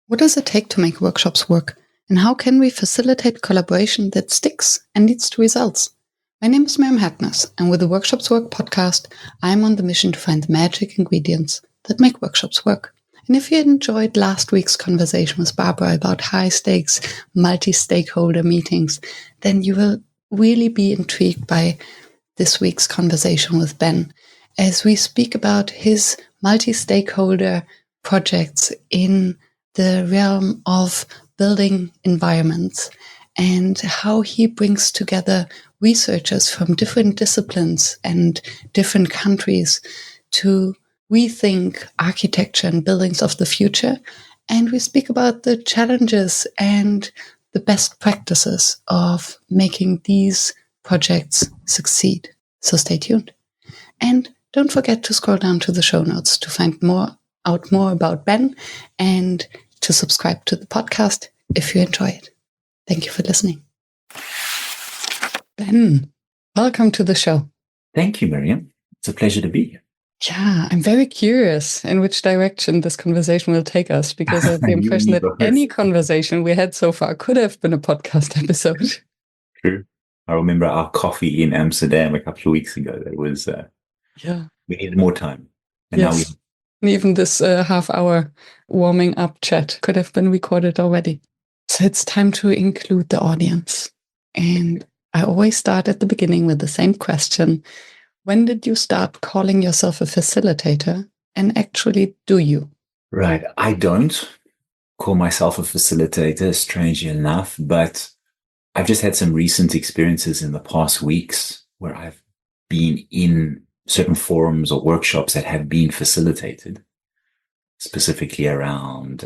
What does it take to make workshops work? And how can we facilitate collaboration that sticks and leads to results? My name is Miriam Hartness, and with the Workshops Work podcast, I'm on the mission to find the magic ingredients that make workshops work. And if you enjoyed last week's conversation with Barbara about high-stakes, multi-stakeholder meetings, then you will really be intrigued by this week's conversation with Ben, as we speak about his multi-stakeholder projects in the realm of building environments and how he brings together researchers from different disciplines and different countries to rethink architecture and buildings of the future. And we speak about the challenges and the best practices of making these projects succeed. So stay tuned. And don't forget to scroll down to the show notes to find out more about Ben and to subscribe to the podcast if you enjoy it. Thank you for listening. Ben, welcome to the show. Thank you, Miriam. It's a pleasure to be here. Yeah, I'm very curious in which direction this conversation will take us, because I have the impression that any conversation we had so far could have been a podcast episode. True. I remember our coffee in Amsterdam a couple of weeks ago. That was, we needed more time. And yes. Now and even this half-hour warming up chat could have been recorded already. So it's time to include the audience. And I always start at the beginning with the same question. When did you start calling yourself a facilitator? And actually, do you? Right. I don't call myself a facilitator, strangely enough, but I've just had some recent experiences in the past weeks where I've been in certain forums or workshops that have been facilitated, specifically around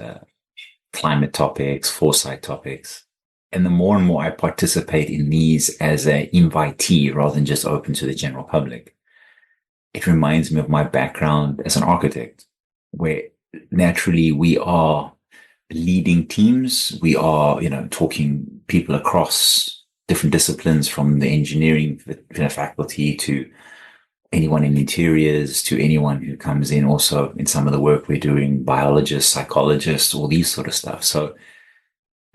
climate topics, foresight topics. And the more and more I participate in these as an invitee rather than just open to the general public, it reminds me of my background as an architect, where naturally we are leading teams. We are, talking people across different disciplines, from the engineering faculty to anyone in interiors, to anyone who comes in also in some of the work we're doing, biologists, psychologists, all these sort of stuff. So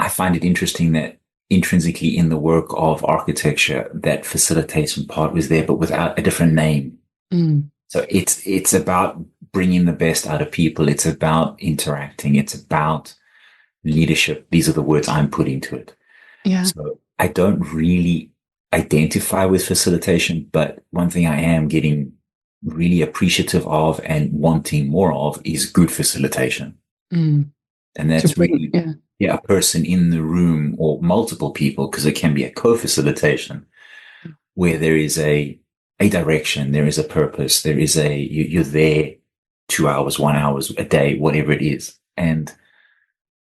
I find it interesting that intrinsically in the work of architecture, that facilitation part was there, but without a different name. Mm. So it's about bringing the best out of people. It's about interacting. It's about leadership. These are the words I'm putting to it. Yeah. So I don't really identify with facilitation, but one thing I am getting really appreciative of and wanting more of is good facilitation. Mm. And that's really a person in the room or multiple people, because it can be a co-facilitation where there is a direction, there is a purpose, there is you're there 2 hours, 1 hour a day, whatever it is. And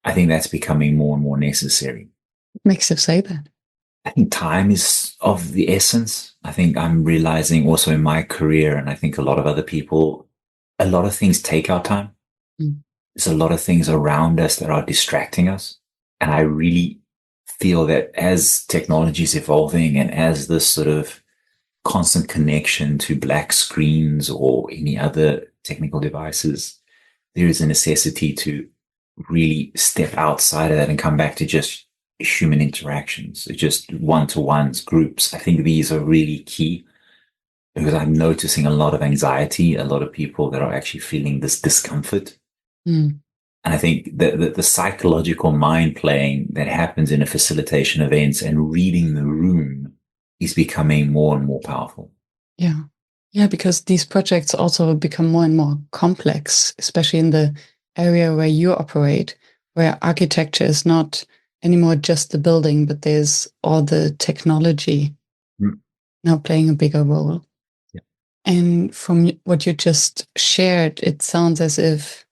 I think that's becoming more and more necessary. What makes you say that? I think time is of the essence. I think I'm realizing also in my career, and I think a lot of other people, a lot of things take our time. Mm. There's a lot of things around us that are distracting us. And I really feel that as technology is evolving and as this sort of constant connection to black screens or any other technical devices, there is a necessity to really step outside of that and come back to just human interactions, just one-to-ones, groups. I think these are really key, because I'm noticing a lot of anxiety, a lot of people that are actually feeling this discomfort. Mm. And I think the psychological mind playing that happens in a facilitation events and reading the room is becoming more and more powerful. Yeah. Yeah, because these projects also become more and more complex, especially in the area where you operate, where architecture is not anymore just the building, but there's all the technology now playing a bigger role. Yeah. And from what you just shared, it sounds as if,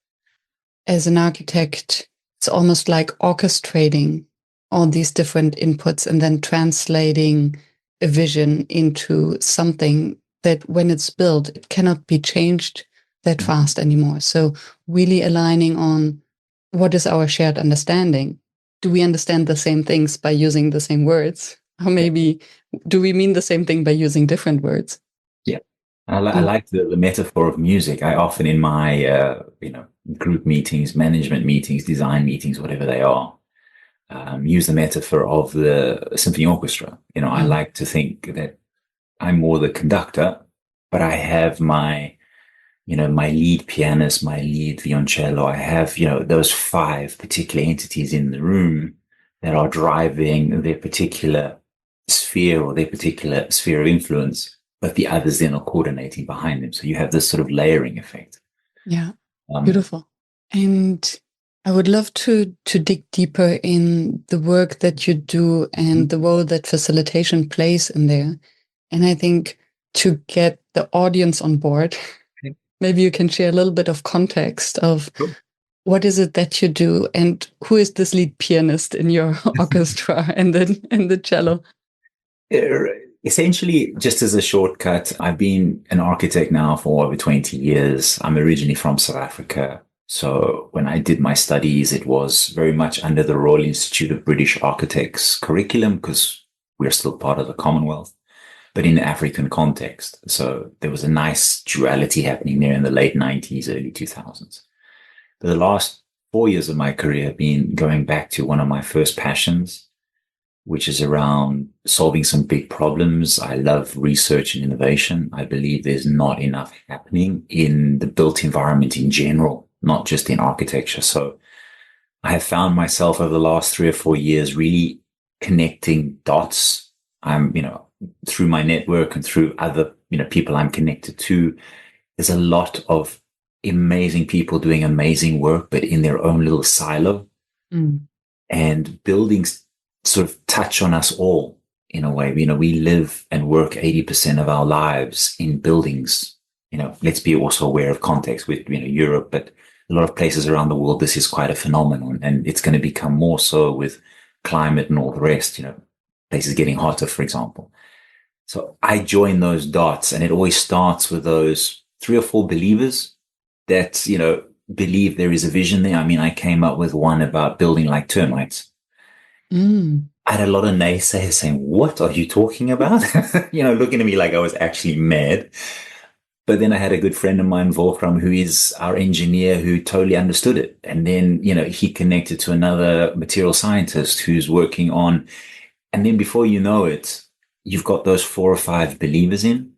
as an architect, it's almost like orchestrating all these different inputs and then translating a vision into something that when it's built, it cannot be changed that fast anymore. So really aligning on what is our shared understanding. Do we understand the same things by using the same words? Or maybe do we mean the same thing by using different words? Yeah. I Mm. like the metaphor of music. I often in my, group meetings, management meetings, design meetings, whatever they are, use the metaphor of the symphony orchestra. I Mm. like to think that I'm more the conductor, but I have my lead pianist, my lead violoncello. I have, those five particular entities in the room that are driving their particular sphere or their particular sphere of influence, but the others then are coordinating behind them. So you have this sort of layering effect. Yeah, Um, beautiful. And I would love to dig deeper in the work that you do and the role that facilitation plays in there. And I think to get the audience on board, maybe you can share a little bit of context of Sure. what is it that you do and who is this lead pianist in your orchestra and then and the cello. Essentially, just as a shortcut, I've been an architect now for over 20 years. I'm originally from South Africa. So when I did my studies, it was very much under the Royal Institute of British Architects curriculum because we're still part of the Commonwealth, but in the African context. So there was a nice duality happening there in the late 90s, early 2000s. But the last 4 years of my career have been going back to one of my first passions, which is around solving some big problems. I love research and innovation. I believe there's not enough happening in the built environment in general, not just in architecture. So I have found myself over the last 3 or 4 years really connecting dots. I'm, through my network and through other, people I'm connected to. There's a lot of amazing people doing amazing work, but in their own little silo. Mm. And buildings sort of touch on us all in a way. We live and work 80% of our lives in buildings. Let's be also aware of context with, Europe, but a lot of places around the world, this is quite a phenomenon, and it's going to become more so with climate and all the rest, places getting hotter, for example. So I join those dots, and it always starts with those 3 or 4 believers that, believe there is a vision there. I mean, I came up with one about building like termites. Mm. I had a lot of naysayers saying, "What are you talking about?" Looking at me like I was actually mad. But then I had a good friend of mine, Wolfram, who is our engineer, who totally understood it. And then, he connected to another material scientist who's working on, and then before you know it, you've got those 4 or 5 believers in.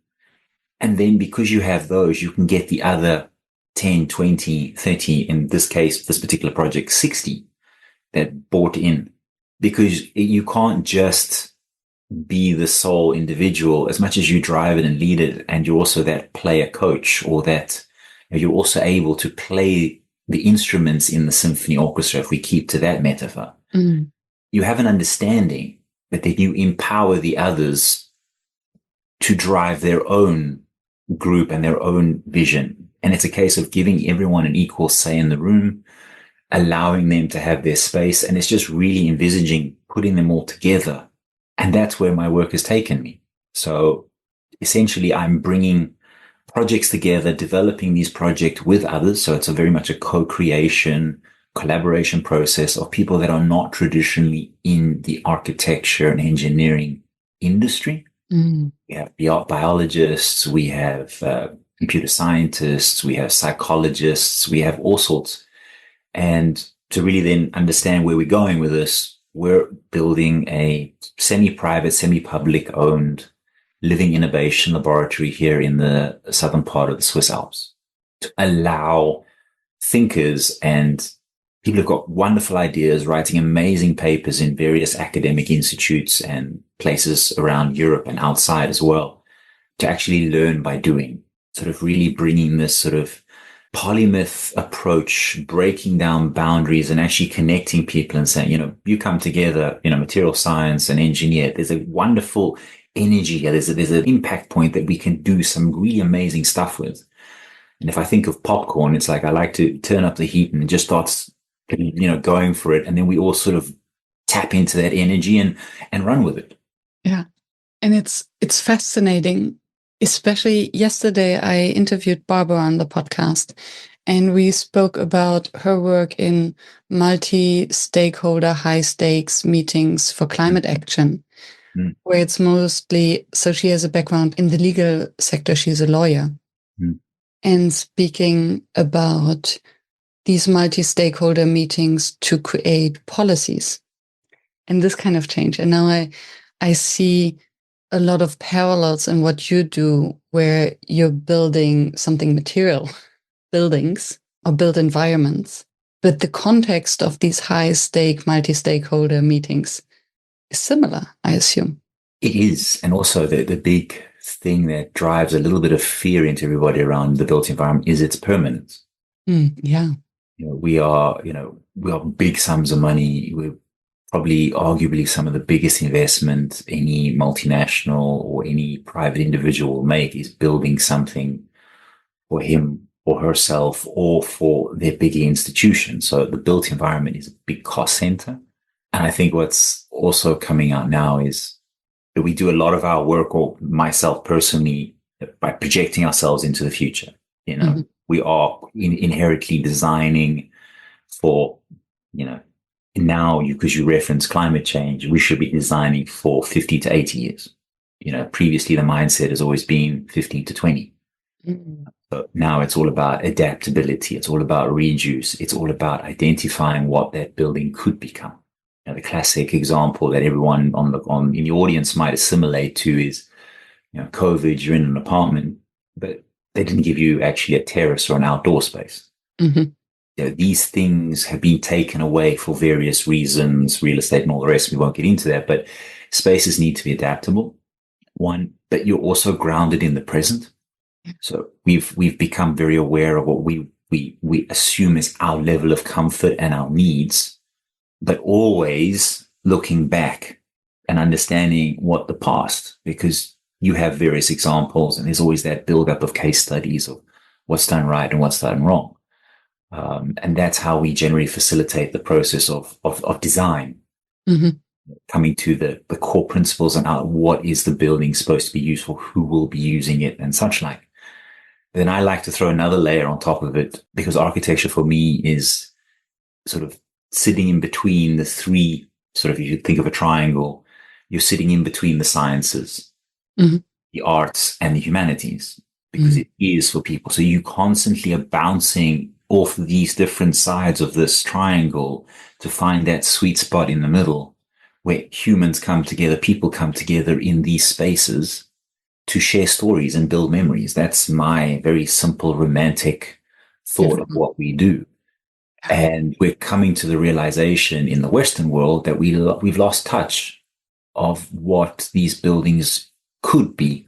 And then because you have those, you can get the other 10, 20, 30, in this case, this particular project, 60 that bought in, because you can't just be the sole individual as much as you drive it and lead it. And you're also that player coach, or that you're also able to play the instruments in the symphony orchestra. If we keep to that metaphor, Mm. you have an understanding, but then you empower the others to drive their own group and their own vision. And it's a case of giving everyone an equal say in the room, allowing them to have their space. And it's just really envisaging putting them all together. And that's where my work has taken me. So essentially, I'm bringing projects together, developing these projects with others. So it's very much a co-creation, collaboration process of people that are not traditionally in the architecture and engineering industry. Mm. We have biologists, we have computer scientists, we have psychologists, we have all sorts. And to really then understand where we're going with this, we're building a semi-private, semi-public owned living innovation laboratory here in the southern part of the Swiss Alps to allow thinkers and people who've got wonderful ideas, writing amazing papers in various academic institutes and places around Europe and outside as well, to actually learn by doing, sort of really bringing this sort of polymath approach, breaking down boundaries and actually connecting people and saying, you come together, material science and engineer. There's a wonderful energy here. There's an impact point that we can do some really amazing stuff with. And if I think of popcorn, it's like I like to turn up the heat and just start, going for it. And then we all sort of tap into that energy and run with it. Yeah. And it's fascinating. Especially yesterday, I interviewed Barbara on the podcast, and we spoke about her work in multi-stakeholder, high-stakes meetings for climate action. where it's mostly, so she has a background in the legal sector, she's a lawyer, and speaking about these multi-stakeholder meetings to create policies and this kind of change. And now I see a lot of parallels in what you do, where you're building something material, buildings or built environments, but the context of these high-stake multi-stakeholder meetings is similar, I assume. It is. And also the big thing that drives a little bit of fear into everybody around the built environment is its permanence. Yeah. We are big sums of money. We're probably arguably some of the biggest investment any multinational or any private individual will make is building something for him or herself or for their bigger institution. So the built environment is a big cost center. And I think what's also coming out now is that we do a lot of our work, or myself personally, by projecting ourselves into the future. We are inherently designing for, now because you reference climate change, we should be designing for 50 to 80 years. Previously the mindset has always been 15 to 20. But now it's all about adaptability. It's all about reuse. It's all about identifying what that building could become. The classic example that everyone in the audience might assimilate to is, COVID, you're in an apartment, but they didn't give you actually a terrace or an outdoor space. These things have been taken away for various reasons, real estate and all the rest. We won't get into that, but spaces need to be adaptable. One, but you're also grounded in the present. So we've become very aware of what we assume is our level of comfort and our needs, but always looking back and understanding what the past, because you have various examples and there's always that buildup of case studies of what's done right and what's done wrong. And that's how we generally facilitate the process of design, coming to the core principles and what is the building supposed to be used for, who will be using it and such like. Then I like to throw another layer on top of it, because architecture for me is sort of sitting in between the three, sort of, if you think of a triangle, you're sitting in between the sciences, the arts and the humanities, because it is for people. So you constantly are bouncing off these different sides of this triangle to find that sweet spot in the middle where humans come together, people come together in these spaces to share stories and build memories. That's my very simple romantic thought of what we do. And we're coming to the realization in the Western world that we've lost touch of what these buildings could be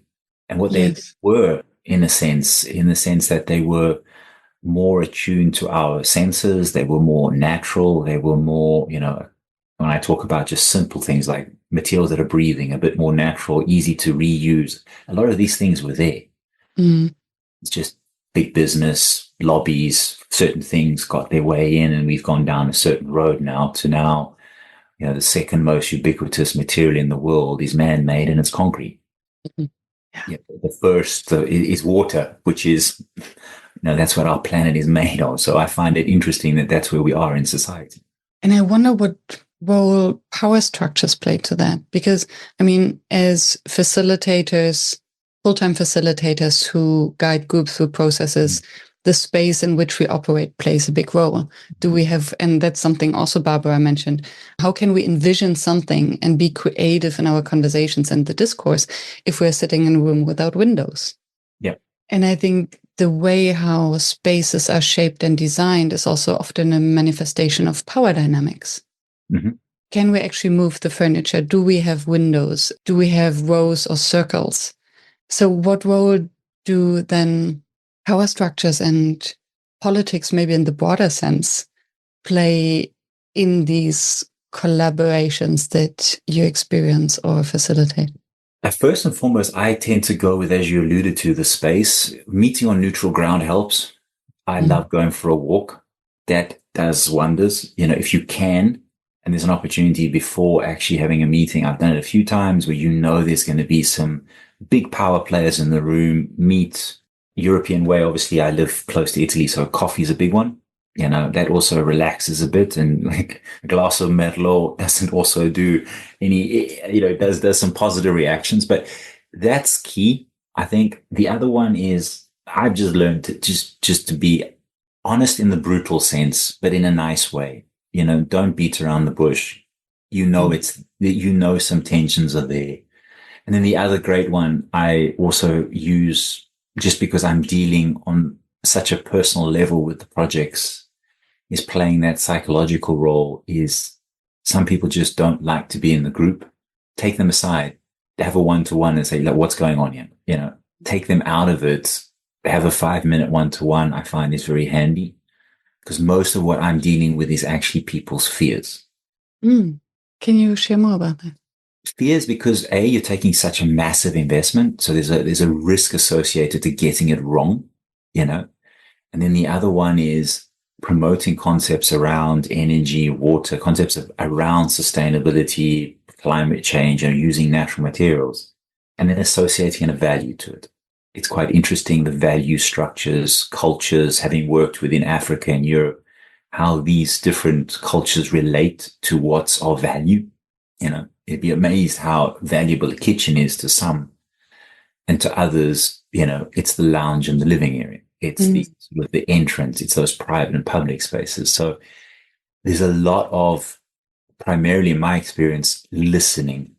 and what they were, in the sense that they were more attuned to our senses. They were more natural. They were more, when I talk about just simple things like materials that are breathing, a bit more natural, easy to reuse. A lot of these things were there. It's just big business, lobbies, certain things got their way in, and we've gone down a certain road now to the second most ubiquitous material in the world is man-made, and it's concrete. The first is water, which is, that's what our planet is made of. So I find it interesting that that's where we are in society. And I wonder what role power structures play to that. Because, as facilitators, full-time facilitators who guide groups through processes, the space in which we operate plays a big role. Do we have, and that's something also Barbara mentioned, how can we envision something and be creative in our conversations and the discourse if we're sitting in a room without windows? And I think the way how spaces are shaped and designed is also often a manifestation of power dynamics. Can we actually move the furniture? Do we have windows? Do we have rows or circles? So what role do then power structures and politics, maybe in the broader sense, play in these collaborations that you experience or facilitate? First and foremost, I tend to go with, as you alluded to, the space. Meeting on neutral ground helps. I love going for a walk. That does wonders. If you can, and there's an opportunity before actually having a meeting. I've done it a few times where there's going to be some big power players in the room. Meet European way. Obviously, I live close to Italy, so coffee is a big one. That also relaxes a bit, and like a glass of Merlot doesn't also do any, does some positive reactions, but that's key. I think the other one is I've just learned to just to be honest in the brutal sense, but in a nice way. Don't beat around the bush. Some tensions are there. And then the other great one I also use, just because I'm dealing on such a personal level with the projects, is playing that psychological role. Is some people just don't like to be in the group. Take them aside, have a one-to-one and say, look, what's going on here? Take them out of it. Have a 5-minute one-to-one. I find is very handy, because most of what I'm dealing with is actually people's fears. Can you share more about that? Fears, because you're taking such a massive investment. So there's a risk associated to getting it wrong, and then the other one is promoting concepts around energy, water, concepts around sustainability, climate change, and using natural materials, and then associating a value to it. It's quite interesting, the value structures, cultures, having worked within Africa and Europe, how these different cultures relate to what's of value. You'd be amazed how valuable a kitchen is to some, and to others, it's the lounge and the living area. It's the entrance. It's those private and public spaces. So there's a lot of, primarily in my experience, listening.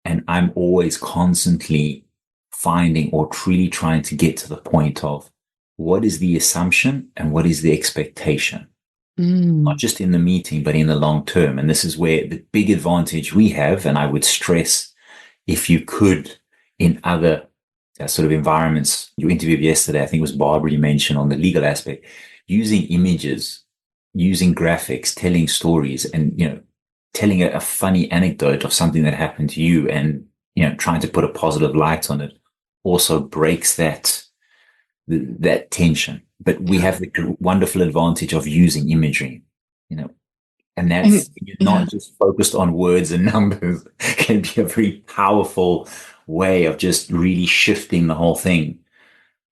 And I'm always constantly finding or truly trying to get to the point of what is the assumption and what is the expectation, not just in the meeting, but in the long term. And this is where the big advantage we have, and I would stress, if you could, in other sort of environments. You interviewed yesterday, I think it was Barbara, you mentioned on the legal aspect, using images, using graphics, telling stories, and, telling a funny anecdote of something that happened to you, and, trying to put a positive light on it, also breaks that tension. But we have the wonderful advantage of using imagery, and that's, you're not just focused on words and numbers. It can be a very powerful way of just really shifting the whole thing,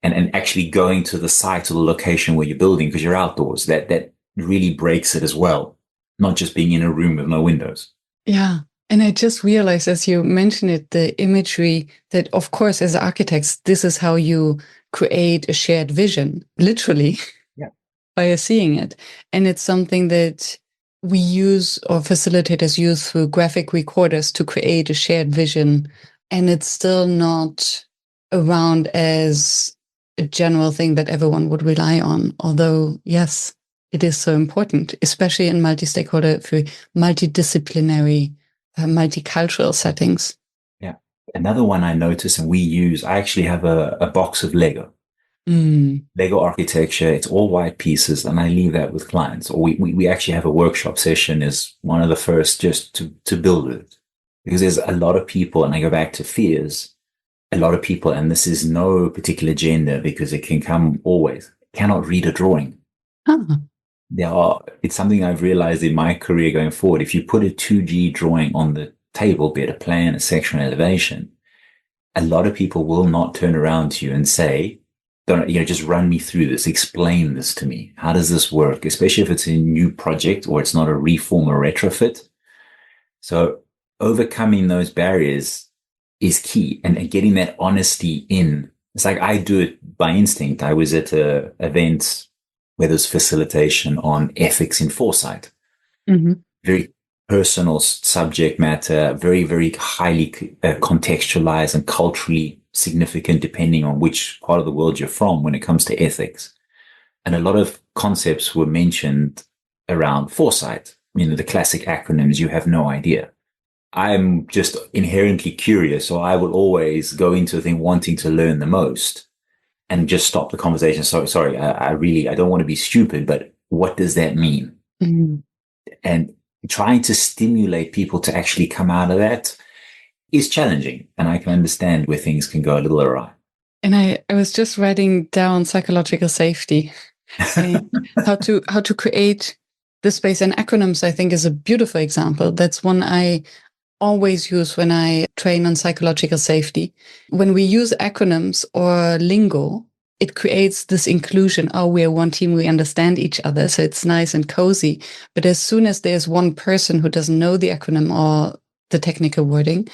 and actually going to the site or the location where you're building, because you're outdoors. That really breaks it as well, not just being in a room with no windows. Yeah. And I just realized, as you mentioned it, the imagery, that of course, as architects, this is how you create a shared vision, literally, by seeing it. And it's something that we use, or facilitators use, through graphic recorders to create a shared vision. And it's still not around as a general thing that everyone would rely on. Although, yes, it is so important, especially in multi-stakeholder, multidisciplinary, multicultural settings. Yeah. Another one I notice, and we use, I actually have a box of Lego. Lego architecture. It's all white pieces, and I leave that with clients. Or we actually have a workshop session as one of the first, just to build it. Because there's a lot of people, and I go back to fears, a lot of people, and this is no particular gender, because it can come always, cannot read a drawing. It's something I've realized in my career going forward. If you put a 2D drawing on the table, be it a plan, a section, elevation, a lot of people will not turn around to you and say, just run me through this, explain this to me. How does this work? Especially if it's a new project or it's not a reform or retrofit. So overcoming those barriers is key, and getting that honesty in. It's like I do it by instinct. I was at an event where there's facilitation on ethics in foresight. Very personal subject matter, very, very highly contextualized and culturally significant, depending on which part of the world you're from when it comes to ethics. And a lot of concepts were mentioned around foresight. The classic acronyms, you have no idea. I'm just inherently curious, so I will always go into a thing wanting to learn the most, and just stop the conversation. Sorry, I don't want to be stupid, but what does that mean? And trying to stimulate people to actually come out of that is challenging. And I can understand where things can go a little awry. And I was just writing down psychological safety, and how to create the space. And acronyms, I think, is a beautiful example. That's one I always use when I train on psychological safety. When we use acronyms or lingo, it creates this inclusion. Oh, we're one team, we understand each other, so it's nice and cozy. But as soon as there's one person who doesn't know the acronym or the technical wording,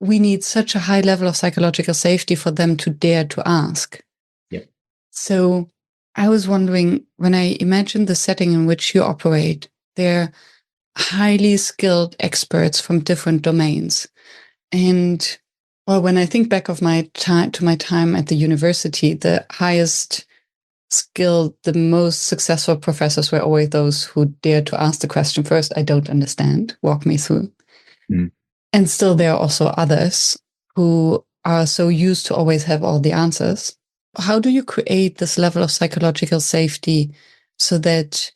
we need such a high level of psychological safety for them to dare to ask. Yeah. So I was wondering, when I imagine the setting in which you operate, they're highly skilled experts from different domains. And well, when I think back of my time at the university, the highest skilled, the most successful professors were always those who dared to ask the question first, I don't understand, walk me through. Mm. And still there are also others who are so used to always have all the answers. How do you create this level of psychological safety so that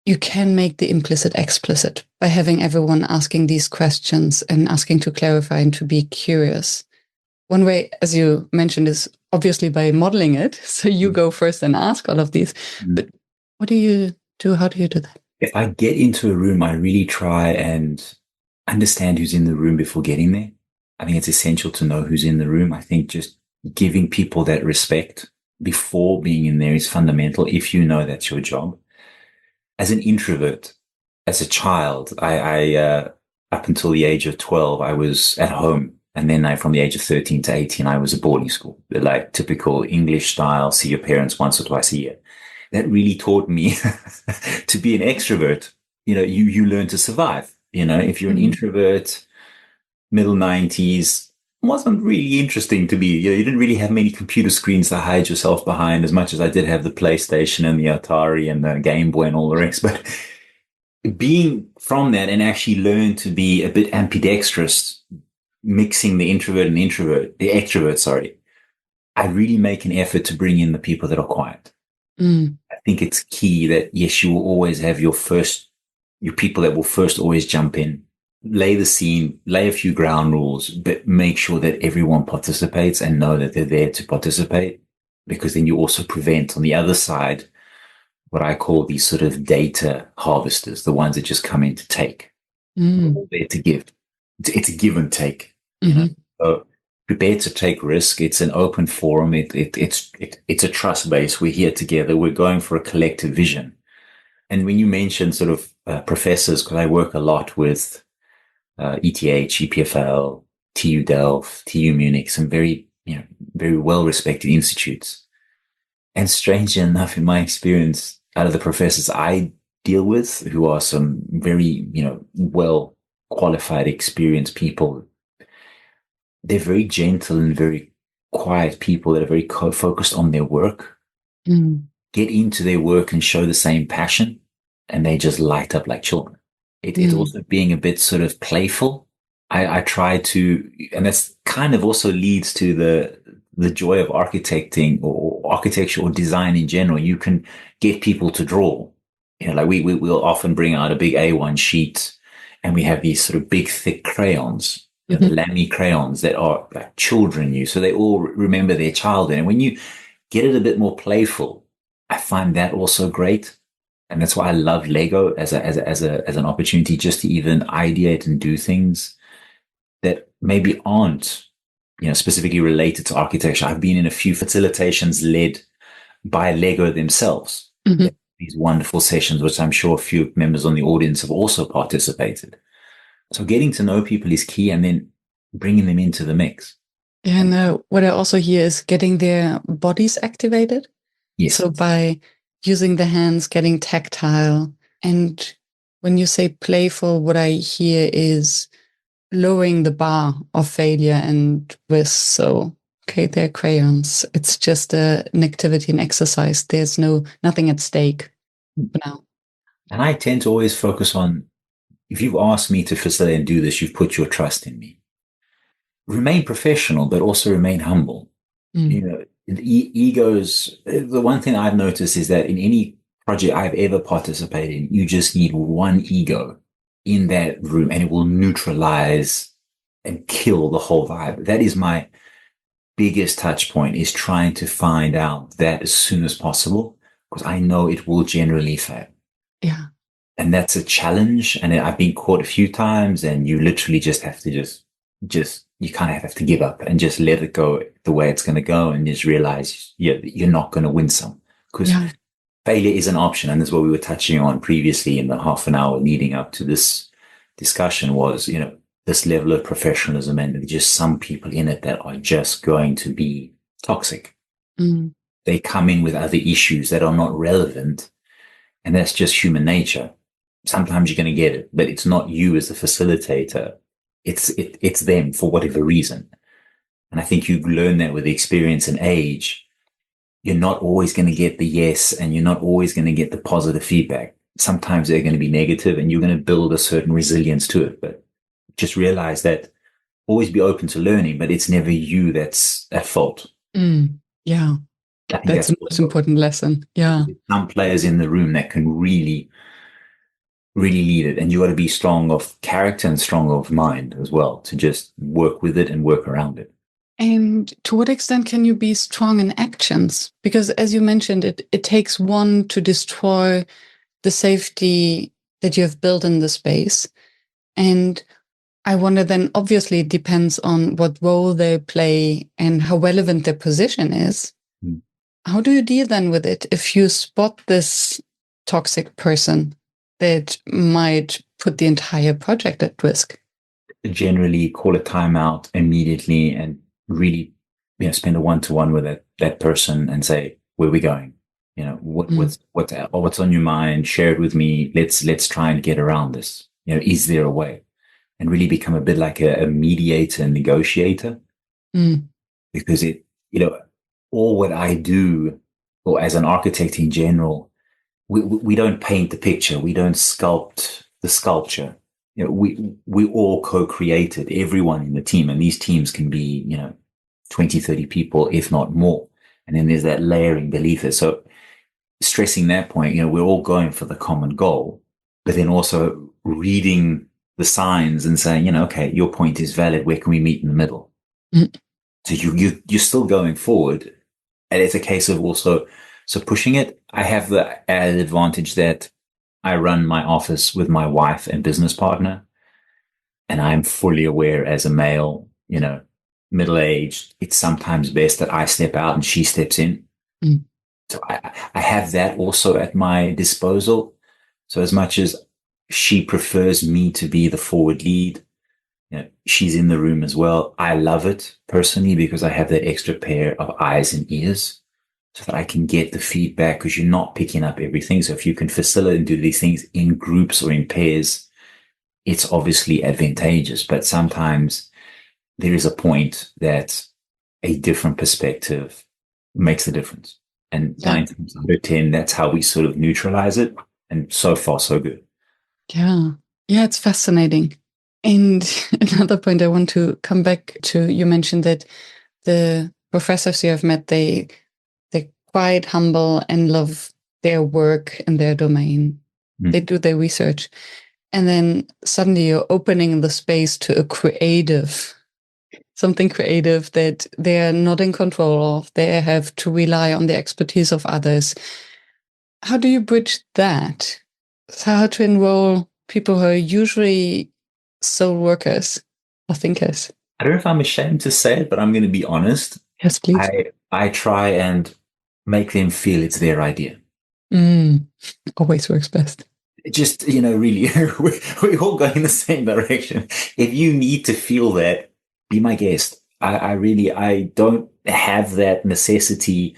you can make the implicit explicit by having everyone asking these questions and asking to clarify and to be curious? One way, as you mentioned, is obviously by modeling it. So you go first and ask all of these. But what do you do? How do you do that? If I get into a room, I really try and understand who's in the room before getting there. I think it's essential to know who's in the room. I think just giving people that respect before being in there is fundamental if you know that's your job. As an introvert, as a child, I up until the age of 12, I was at home. And then from the age of 13 to 18, I was at boarding school, like typical English style, see your parents once or twice a year. That really taught me to be an extrovert. You learn to survive. If you're an introvert, middle 90s, wasn't really interesting to be. You didn't really have many computer screens to hide yourself behind, as much as I did have the PlayStation and the Atari and the Game Boy and all the rest. But being from that and actually learn to be a bit ambidextrous, mixing the extrovert, sorry, I really make an effort to bring in the people that are quiet. I think it's key that, yes, you will always have your people that will first always jump in, lay the scene, lay a few ground rules, but make sure that everyone participates and know that they're there to participate, because then you also prevent on the other side what I call these sort of data harvesters, the ones that just come in to take. They're all there to give. It's a give and take. So prepare to take risk. It's an open forum. It's a trust base. We're here together. We're going for a collective vision. And when you mention sort of professors, because I work a lot with ETH, EPFL, TU Delft, TU Munich, some very well-respected institutes. And strangely enough, in my experience, out of the professors I deal with, who are some very, well-qualified, experienced people, they're very gentle and very quiet people that are very focused on their work, get into their work and show the same passion, and they just light up like children. It's also being a bit sort of playful. I try to, and that's kind of also leads to the joy of architecting or architecture or design in general. You can get people to draw. Like we'll often bring out a big A1 sheet, and we have these sort of big, thick crayons. The Lamy crayons that are like children use. So they all remember their childhood. And when you get it a bit more playful, I find that also great. And that's why I love Lego as an opportunity just to even ideate and do things that maybe aren't, specifically related to architecture. I've been in a few facilitations led by Lego themselves. These wonderful sessions, which I'm sure a few members on the audience have also participated. So getting to know people is key, and then bringing them into the mix. Yeah, and what I also hear is getting their bodies activated. Yes. So by using the hands, getting tactile. And when you say playful, what I hear is lowering the bar of failure and risk. So, okay, they're crayons. It's just an activity, an exercise. There's nothing at stake for now. And I tend to always focus on, if you've asked me to facilitate and do this, you've put your trust in me. Remain professional, but also remain humble. Egos, the one thing I've noticed is that in any project I've ever participated in, you just need one ego in that room and it will neutralize and kill the whole vibe. That is my biggest touch point, is trying to find out that as soon as possible, because I know it will generally fail. Yeah. And that's a challenge. And I've been caught a few times, and you literally just have to just you kind of have to give up and just let it go the way it's going to go, and just realize you're not going to win some, because failure is an option. And this is what we were touching on previously in the half an hour leading up to this discussion was, this level of professionalism, and just some people in it that are just going to be toxic. They come in with other issues that are not relevant, and that's just human nature. Sometimes you're going to get it, but it's not you as the facilitator. It's them for whatever reason. And I think you learn that with experience and age. You're not always going to get the yes, and you're not always going to get the positive feedback. Sometimes they're going to be negative, and you're going to build a certain resilience to it. But just realize that, always be open to learning, but it's never you that's at fault. Yeah. That's the most important lesson. Yeah. Some players in the room that can really, really lead it. And you got to be strong of character and strong of mind as well, to just work with it and work around it. And to what extent can you be strong in actions? Because as you mentioned, it takes one to destroy the safety that you have built in the space. And I wonder then, obviously, it depends on what role they play and how relevant their position is. How do you deal then with it if you spot this toxic person that might put the entire project at risk? Generally call a timeout immediately and really, spend a one-to-one with that person and say, where are we going? What's on your mind? Share it with me. Let's try and get around this. Is there a way? And really become a bit like a mediator and negotiator. Because all what I do, or as an architect in general, we don't paint the picture. We don't sculpt the sculpture. We all co-created, everyone in the team, and these teams can be, 20, 30 people, if not more. And then there's that layering beneath it. So stressing that point, we're all going for the common goal, but then also reading the signs and saying, okay, your point is valid. Where can we meet in the middle? So you're still going forward. And it's a case of also, so pushing it. I have the added advantage that I run my office with my wife and business partner, and I'm fully aware as a male, middle-aged, it's sometimes best that I step out and she steps in. So I have that also at my disposal. So as much as she prefers me to be the forward lead, she's in the room as well. I love it personally because I have that extra pair of eyes and ears so that I can get the feedback, because you're not picking up everything. So if you can facilitate and do these things in groups or in pairs, it's obviously advantageous. But sometimes there is a point that a different perspective makes the difference. And 9 times out of 10, that's how we sort of neutralize it. And so far, so good. Yeah. Yeah, it's fascinating. And another point I want to come back to, you mentioned that the professors you have met, they're quite humble and love their work and their domain. They do their research. And then suddenly you're opening the space to something creative that they're not in control of. They have to rely on the expertise of others. How do you bridge that? So how to enroll people who are usually sole workers or thinkers? I don't know if I'm ashamed to say it, but I'm going to be honest. Yes, please. I try and make them feel it's their idea. Always works best. Just, really, we're all going in the same direction. If you need to feel that, be my guest. I don't have that necessity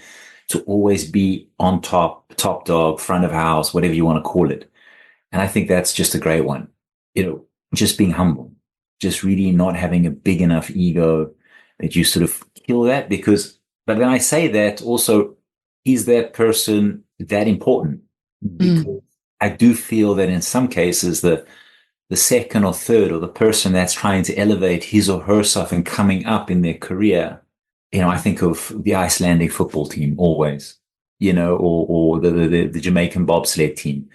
to always be on top dog, front of house, whatever you want to call it. And I think that's just a great one. Just being humble, just really not having a big enough ego that you sort of kill that, but then I say that also, is that person that important? Because I do feel that in some cases, the second or third, or the person that's trying to elevate his or herself and coming up in their career, I think of the Icelandic football team always, or the Jamaican bobsled team,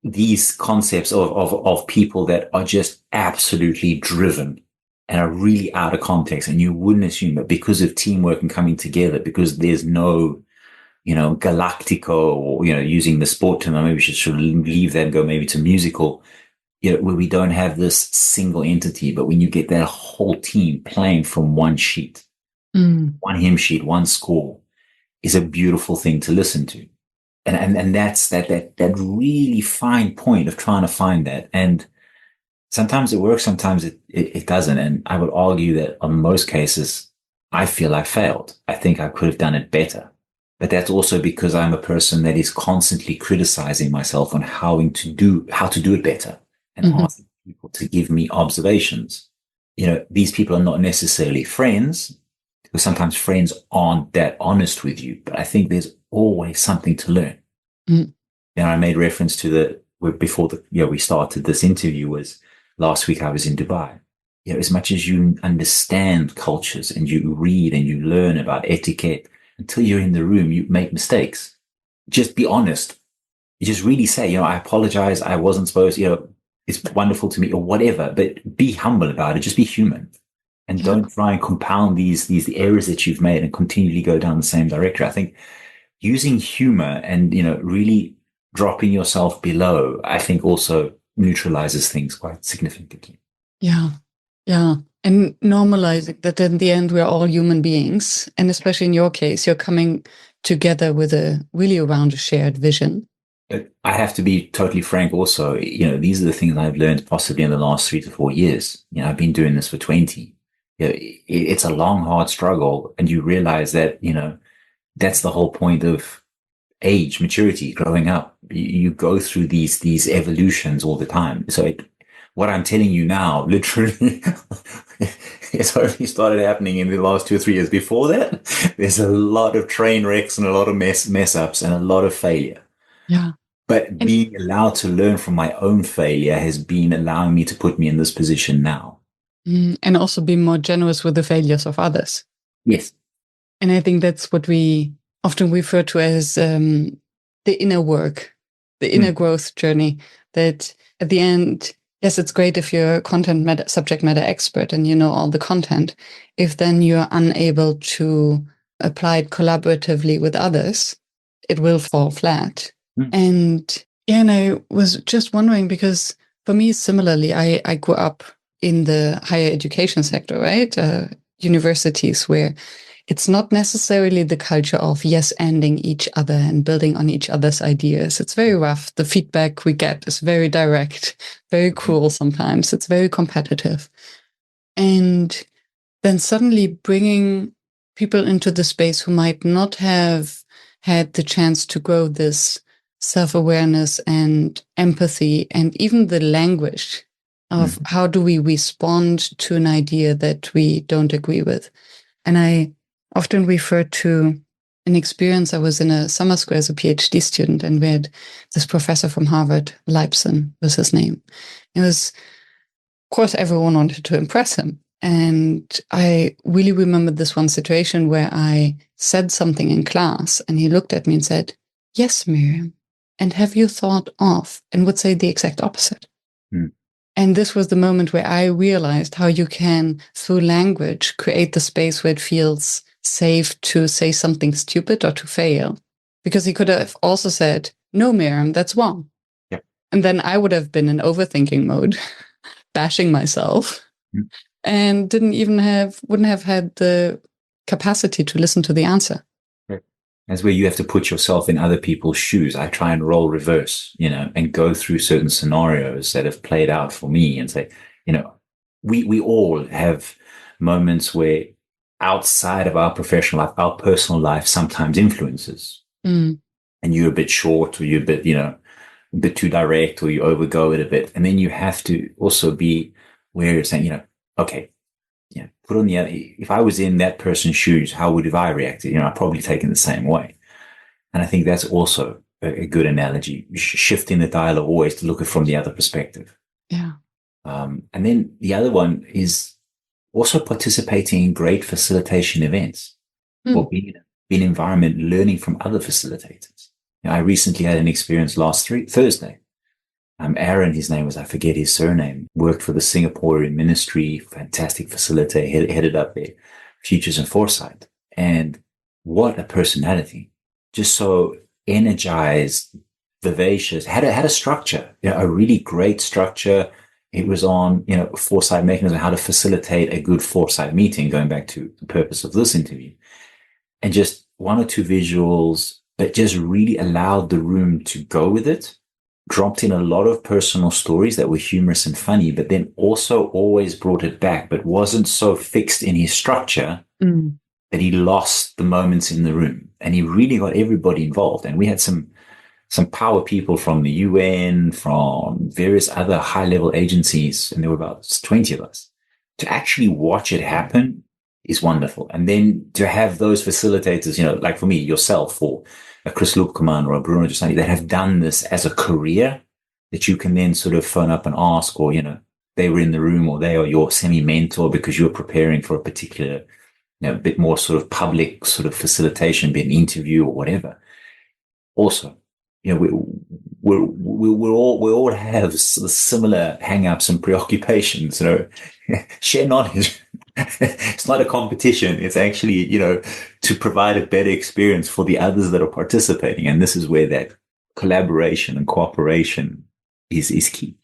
these concepts of people that are just absolutely driven and are really out of context. And you wouldn't assume that because of teamwork and coming together, because there's no, Galactico, or, using the sport term, maybe we should sort of leave that and go maybe to musical. where we don't have this single entity, but when you get that whole team playing from one sheet, one hymn sheet, one score, is a beautiful thing to listen to. And that's that really fine point of trying to find that. And sometimes it works, sometimes it doesn't. And I would argue that on most cases, I feel I failed. I think I could have done it better. But that's also because I'm a person that is constantly criticizing myself on how to do it better, and asking people to give me observations. These people are not necessarily friends, because sometimes friends aren't that honest with you, but I think there's always something to learn. I made reference to before we started this interview, was last week I was in Dubai. As much as you understand cultures and you read and you learn about etiquette, until you're in the room, you make mistakes. Just be honest. You just really say, I apologize. I wasn't supposed, it's wonderful to me or whatever, but be humble about it. Just be human, and don't try and compound these errors that you've made and continually go down the same direction. I think using humor and, really dropping yourself below, I think also neutralizes things quite significantly. Yeah. Yeah. And normalizing that in the end, we're all human beings. And especially in your case, you're coming together with really around a shared vision. I have to be totally frank also, these are the things I've learned possibly in the last 3 to 4 years. I've been doing this for 20. It's a long, hard struggle. And you realize that, that's the whole point of age, maturity, growing up. You go through these evolutions all the time. So what I'm telling you now, literally, it's only started happening in the last 2 or 3 years. Before that, there's a lot of train wrecks and a lot of mess ups and a lot of failure. Yeah. But being allowed to learn from my own failure has been allowing me to put me in this position now. And also be more generous with the failures of others. Yes. And I think that's what we often refer to as the inner work, the inner growth journey, that at the end, yes, it's great if you're a subject matter expert and you know all the content. If then you're unable to apply it collaboratively with others, it will fall flat. And I was just wondering, because for me, similarly, I grew up in the higher education sector, right? Universities where it's not necessarily the culture of yes-anding each other and building on each other's ideas. It's very rough. The feedback we get is very direct, very cruel sometimes. It's very competitive. And then suddenly bringing people into the space who might not have had the chance to grow this self-awareness and empathy and even the language of how do we respond to an idea that we don't agree with. And I often refer to an experience. I was in a summer school as a PhD student, and we had this professor from Harvard, Leibson was his name. It was, of course, everyone wanted to impress him. And I really remember this one situation where I said something in class and he looked at me and said, "Yes, Miriam. And have you thought of," and would say the exact opposite. And this was the moment where I realized how you can, through language, create the space where it feels safe to say something stupid or to fail. Because he could have also said, "No, Miriam, that's wrong." Yep. And then I would have been in overthinking mode, bashing myself, and wouldn't have had the capacity to listen to the answer. That's where you have to put yourself in other people's shoes. I try and role reverse, and go through certain scenarios that have played out for me and say, we all have moments where outside of our professional life, our personal life sometimes influences. And you're a bit short, or you're a bit, a bit too direct, or you overgo it a bit. And then you have to also be where you're saying, okay, put on the other, if I was in that person's shoes, how would have I reacted? I'd probably taken the same way. And I think that's also a good analogy, shifting the dialogue always to look at it from the other perspective. Yeah. And then the other one is also participating in great facilitation events, or being in an environment, learning from other facilitators. I recently had an experience last Thursday. Aaron, his name was, I forget his surname, worked for the Singaporean ministry, fantastic facilitator, headed up their futures and foresight. And what a personality. Just so energized, vivacious, had a structure, a really great structure. It was on, foresight mechanism, how to facilitate a good foresight meeting, going back to the purpose of this interview. And just one or two visuals that just really allowed the room to go with it, dropped in a lot of personal stories that were humorous and funny, but then also always brought it back, but wasn't so fixed in his structure that he lost the moments in the room. And he really got everybody involved. And we had some power people from the UN, from various other high-level agencies, and there were about 20 of us. To actually watch it happen is wonderful. And then to have those facilitators, like for me, yourself, or a Chris Lupkeman or a Bruno Giussani, that have done this as a career, that you can then sort of phone up and ask, or, they were in the room, or they are your semi-mentor because you're preparing for a particular, bit more sort of public sort of facilitation, be an interview or whatever. Also, we all have similar hang-ups and preoccupations. Share knowledge. It's not a competition. It's actually, to provide a better experience for the others that are participating. And this is where that collaboration and cooperation is key.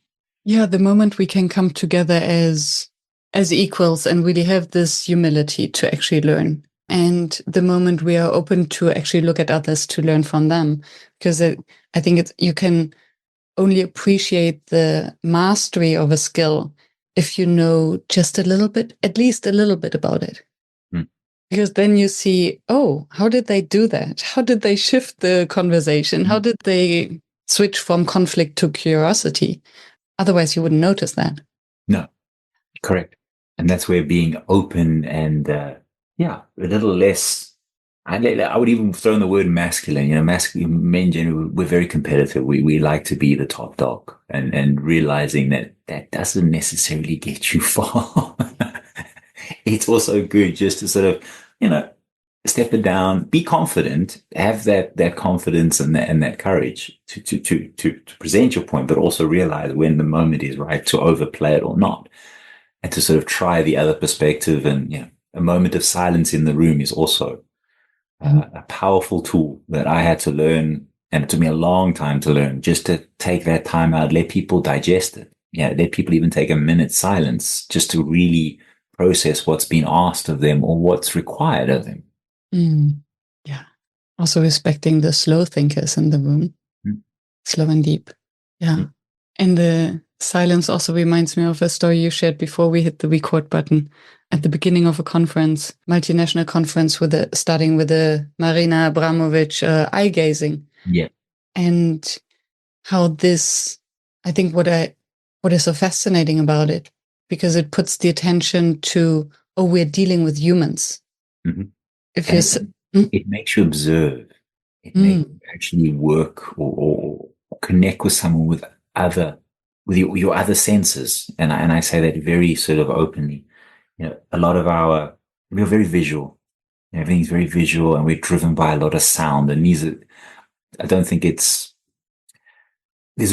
Yeah, the moment we can come together as equals and really have this humility to actually learn. And the moment we are open to actually look at others to learn from them, because I think you can only appreciate the mastery of a skill if you know just a little bit, at least a little bit about it. Because then you see, oh, how did they do that? How did they shift the conversation? How did they switch from conflict to curiosity? Otherwise, you wouldn't notice that. No, correct. And that's where being open and, a little less, I would even throw in the word masculine. Masculine men generally, we're very competitive. We like to be the top dog, and realizing that doesn't necessarily get you far. It's also good just to sort of, step it down, be confident, have that confidence and that courage to present your point, but also realize when the moment is right to overplay it or not, and to sort of try the other perspective. And, a moment of silence in the room is also a powerful tool that I had to learn. And it took me a long time to learn, just to take that time out, let people digest it. Let people even take a minute's silence just to really process what's been asked of them or what's required of them. Yeah. Also respecting the slow thinkers in the room. Slow and deep. Yeah. And the silence also reminds me of a story you shared before we hit the record button at the beginning of a conference, multinational conference, starting with the Marina Abramovic eye gazing. Yeah. And how this, I think what is so fascinating about it, because it puts the attention to, we're dealing with humans. It makes you observe. It makes you actually work or connect with someone with your other senses. And I say that very sort of openly. A lot of we're very visual. Everything's very visual, and we're driven by a lot of sound. And I don't think there's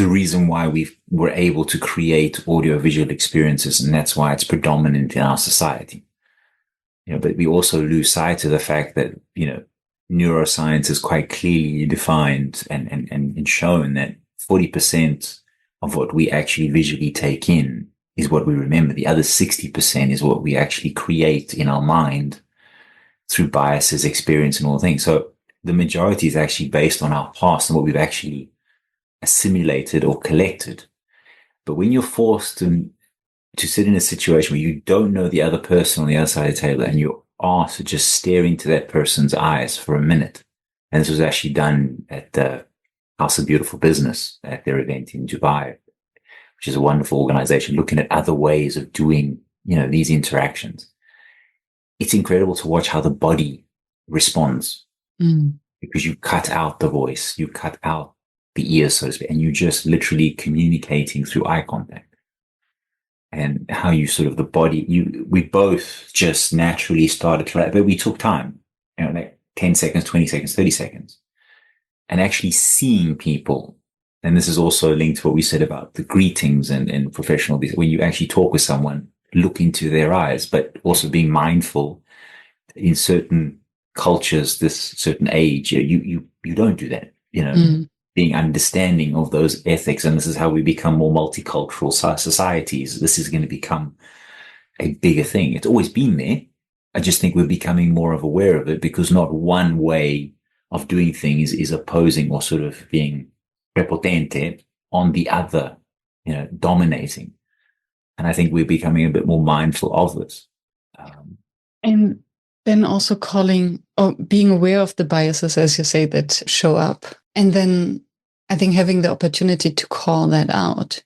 a reason why we're able to create audio-visual experiences, and that's why it's predominant in our society. But we also lose sight of the fact that, neuroscience is quite clearly defined and shown that 40% of what we actually visually take in is what we remember. The other 60% is what we actually create in our mind through biases, experience, and all things. So the majority is actually based on our past and what we've actually assimilated or collected. But when you're forced to sit in a situation where you don't know the other person on the other side of the table, and you're asked to just stare into that person's eyes for a minute, and this was actually done at the House of Beautiful Business at their event in Dubai, which is a wonderful organization looking at other ways of doing, these interactions. It's incredible to watch how the body responds, because you cut out the voice, you cut out the ears, so to speak, and you're just literally communicating through eye contact. And how you sort of the body, we both just naturally started to, but we took time, like 10 seconds, 20 seconds, 30 seconds, and actually seeing people. And this is also linked to what we said about the greetings and professional business. When you actually talk with someone, look into their eyes, but also being mindful in certain cultures, this certain age, you don't do that, being understanding of those ethics. And this is how we become more multicultural societies. This is going to become a bigger thing. It's always been there. I just think we're becoming more of aware of it, because not one way of doing things is opposing or sort of being prepotente on the other, dominating. And I think we're becoming a bit more mindful of this. And then also being aware of the biases, as you say, that show up. And then I think having the opportunity to call that out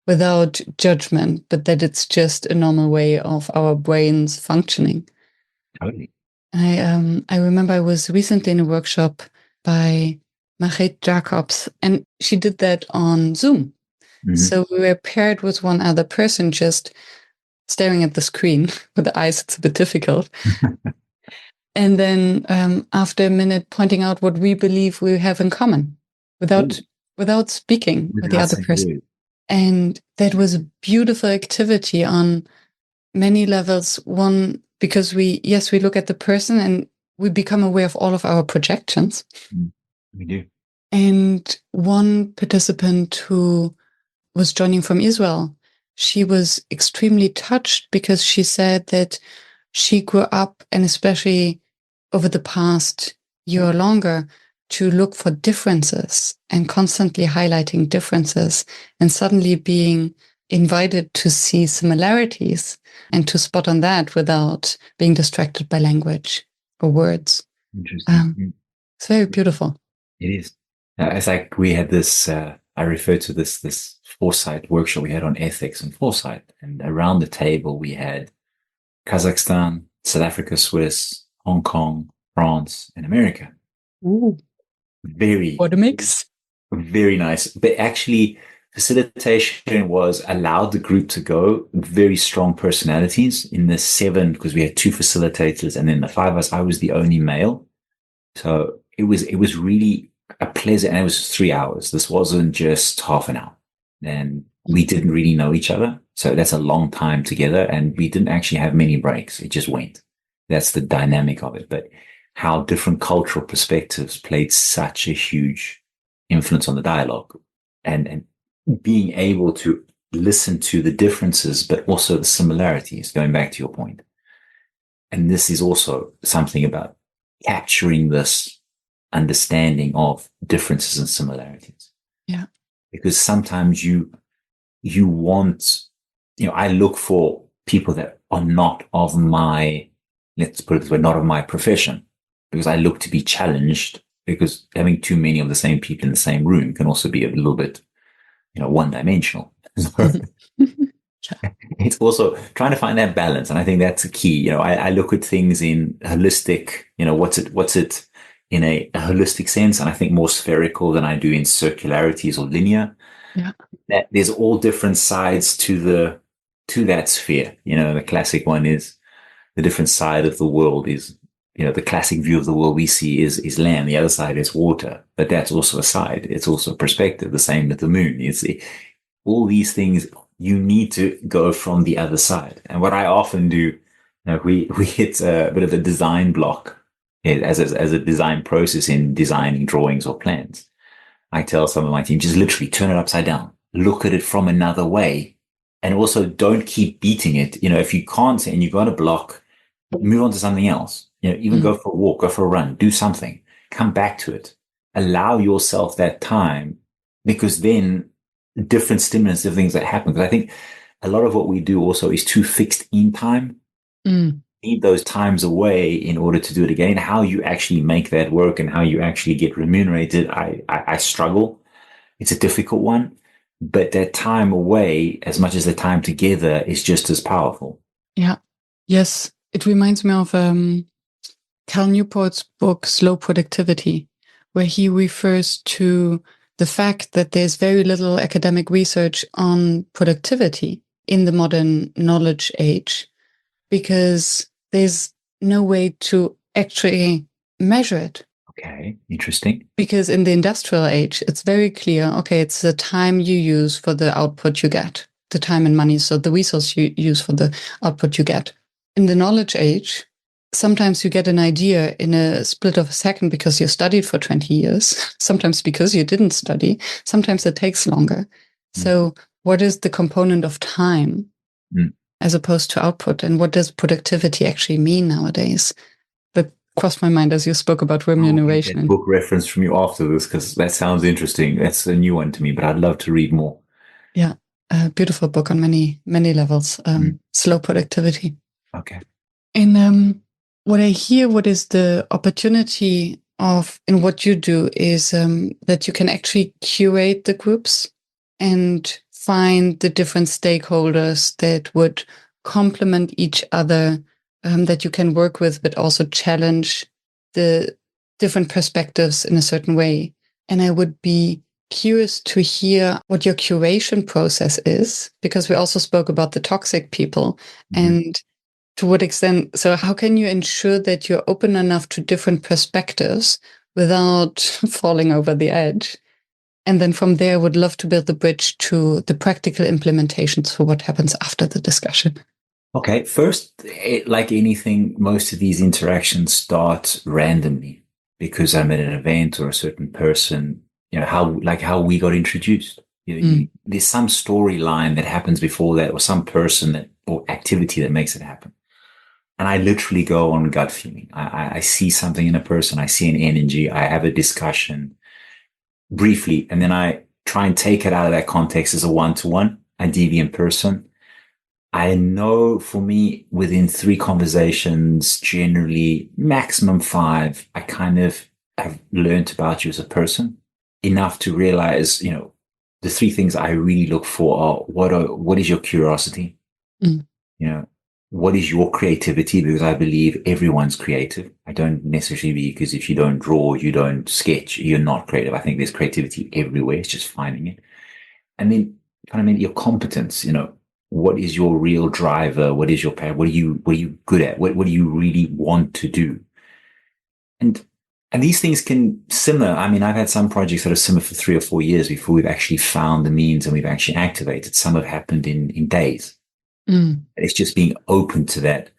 without judgment, but that it's just a normal way of our brains functioning. Totally. I remember I was recently in a workshop by Marit Jacobs, and she did that on Zoom. Mm-hmm. So we were paired with one other person, just staring at the screen with the eyes. It's a bit difficult. And then after a minute, pointing out what we believe we have in common without speaking with the other person. And that was a beautiful activity on many levels. One, because we look at the person and we become aware of all of our projections. We do. And one participant who was joining from Israel, she was extremely touched because she said that she grew up, and especially over the past year or longer, to look for differences and constantly highlighting differences, and suddenly being invited to see similarities and to spot on that without being distracted by language or words. Interesting. It's very beautiful. It is. It's like we had this, I refer to this foresight workshop we had on ethics and foresight. And around the table, we had Kazakhstan, South Africa, Swiss, Hong Kong, France, and America. Ooh. What a mix. Very nice. But actually, facilitation was allowed the group to go. Very strong personalities in the 7, because we had 2 facilitators, and then the 5 of us. I was the only male. So it was really a pleasant, and it was 3 hours. This wasn't just half an hour. And we didn't really know each other. So that's a long time together, and we didn't actually have many breaks. It just went. That's the dynamic of it. But how different cultural perspectives played such a huge influence on the dialogue, and being able to listen to the differences, but also the similarities, going back to your point. And this is also something about capturing this understanding of differences and similarities. Yeah. Because sometimes you want, I look for people that are not of my, let's put it this way, not of my profession, because I look to be challenged, because having too many of the same people in the same room can also be a little bit, one-dimensional. It's also trying to find that balance. And I think that's a key. I look at things in holistic, what's it in a holistic sense. And I think more spherical than I do in circularities or linear. Yeah. That there's all different sides to that sphere. The classic one is the different side of the world is, the classic view of the world we see is land. The other side is water, but that's also a side. It's also a perspective. The same with the moon. It's all these things. You need to go from the other side. And what I often do, we hit a bit of a design block as a design process in designing drawings or plans. I tell some of my team, just literally turn it upside down, look at it from another way, and also don't keep beating it. If you can't and you've got a block, move on to something else. Even go for a walk, go for a run, do something, come back to it, allow yourself that time, because then different stimulants, different things that happen. Because I think a lot of what we do also is too fixed in time. Need those times away in order to do it again. How you actually make that work and how you actually get remunerated, I struggle. It's a difficult one, but that time away, as much as the time together, is just as powerful. Yeah. Yes. It reminds me of Cal Newport's book, Slow Productivity, where he refers to the fact that there's very little academic research on productivity in the modern knowledge age, because there's no way to actually measure it. Okay, interesting. Because in the industrial age, it's very clear, okay, it's the time you use for the output you get, the time and money, so the resource you use for the output you get. In the knowledge age, sometimes you get an idea in a split of a second because you studied for 20 years, sometimes because you didn't study, sometimes it takes longer. So what is the component of time as opposed to output? And what does productivity actually mean nowadays? That crossed my mind as you spoke about remuneration. I'll get that book reference from you after this, because that sounds interesting. That's a new one to me, but I'd love to read more. Yeah, a beautiful book on many, many levels. Slow productivity. Okay. And what I hear, what is the opportunity of in what you do is that you can actually curate the groups and find the different stakeholders that would complement each other, that you can work with, but also challenge the different perspectives in a certain way. And I would be curious to hear what your curation process is, because we also spoke about the toxic people and to what extent. So how can you ensure that you're open enough to different perspectives without falling over the edge? And then from there, I would love to build the bridge to the practical implementations for what happens after the discussion. Okay. First, like anything, most of these interactions start randomly because I'm at an event or a certain person, how we got introduced. There's some storyline that happens before that, or some person or activity that makes it happen. And I literally go on gut feeling. I see something in a person. I see an energy. I have a discussion briefly, and then I try and take it out of that context as a one-to-one. I deviant person. I know for me, within 3 conversations, generally maximum 5, I kind of have learned about you as a person enough to realize, the 3 things I really look for are what is your curiosity? What is your creativity? Because I believe everyone's creative. I don't necessarily believe because if you don't draw, you don't sketch, you're not creative. I think there's creativity everywhere. It's just finding it. And then your competence, what is your real driver? What is your passion? What are you good at? What do you really want to do? And these things can simmer. I mean, I've had some projects that have simmered for 3 or 4 years before we've actually found the means and we've actually activated. Some have happened in days. It's just being open to that.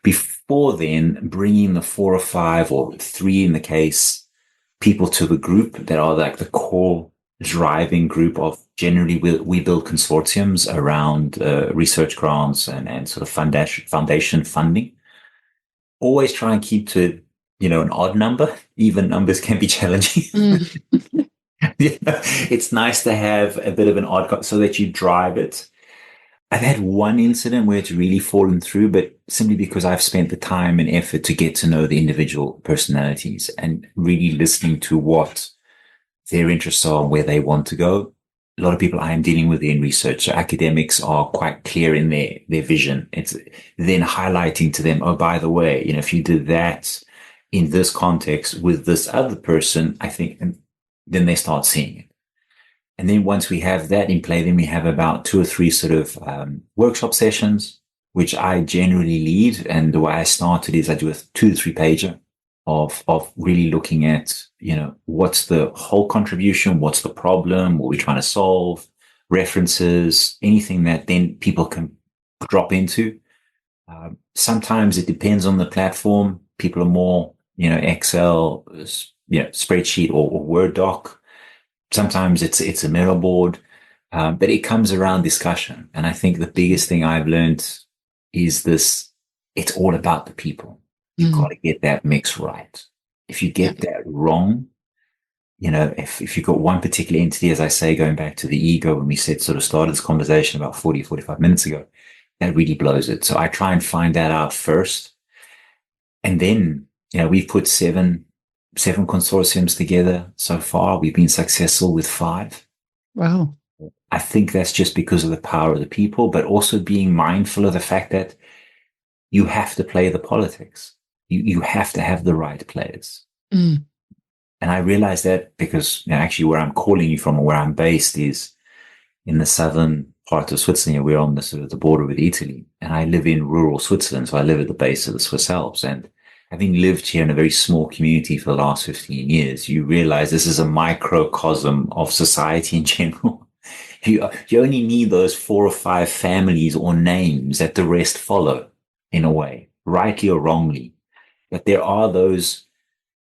Before then, bringing the 4 or 5 or 3 in the case, people to the group that are like the core driving group of generally we build consortiums around research grants and sort of foundation funding. Always try and keep to, an odd number. Even numbers can be challenging. It's nice to have a bit of an odd so that you drive it. I've had one incident where it's really fallen through, but simply because I've spent the time and effort to get to know the individual personalities and really listening to what their interests are and where they want to go. A lot of people I am dealing with in research, so academics are quite clear in their vision. It's then highlighting to them, oh, by the way, if you did that in this context with this other person, I think, and then they start seeing it. And then once we have that in play, then we have about 2 or 3 sort of workshop sessions, which I generally lead. And the way I started is I do a 2 to 3 pager of really looking at, what's the whole contribution? What's the problem? What we're trying to solve? References, anything that then people can drop into. Sometimes it depends on the platform. People are more, Excel, spreadsheet or Word doc. Sometimes it's a mirror board, but it comes around discussion. And I think the biggest thing I've learned is this, it's all about the people. You've got to get that mix right. If you get that wrong, if you've got one particular entity, as I say, going back to the ego, when we started this conversation about 45 minutes ago, that really blows it. So I try and find that out first. And then, we've put 7 consortiums together so far. We've been successful with 5. Wow. I think that's just because of the power of the people, but also being mindful of the fact that you have to play the politics. You have to have the right players. And I realize that because actually where I'm calling you from or where I'm based is in the southern part of Switzerland. We're on the border with Italy, and I live in rural Switzerland. So I live at the base of the Swiss Alps, and having lived here in a very small community for the last 15 years, you realize this is a microcosm of society in general. You only need those 4 or 5 families or names that the rest follow in a way, rightly or wrongly. But there are those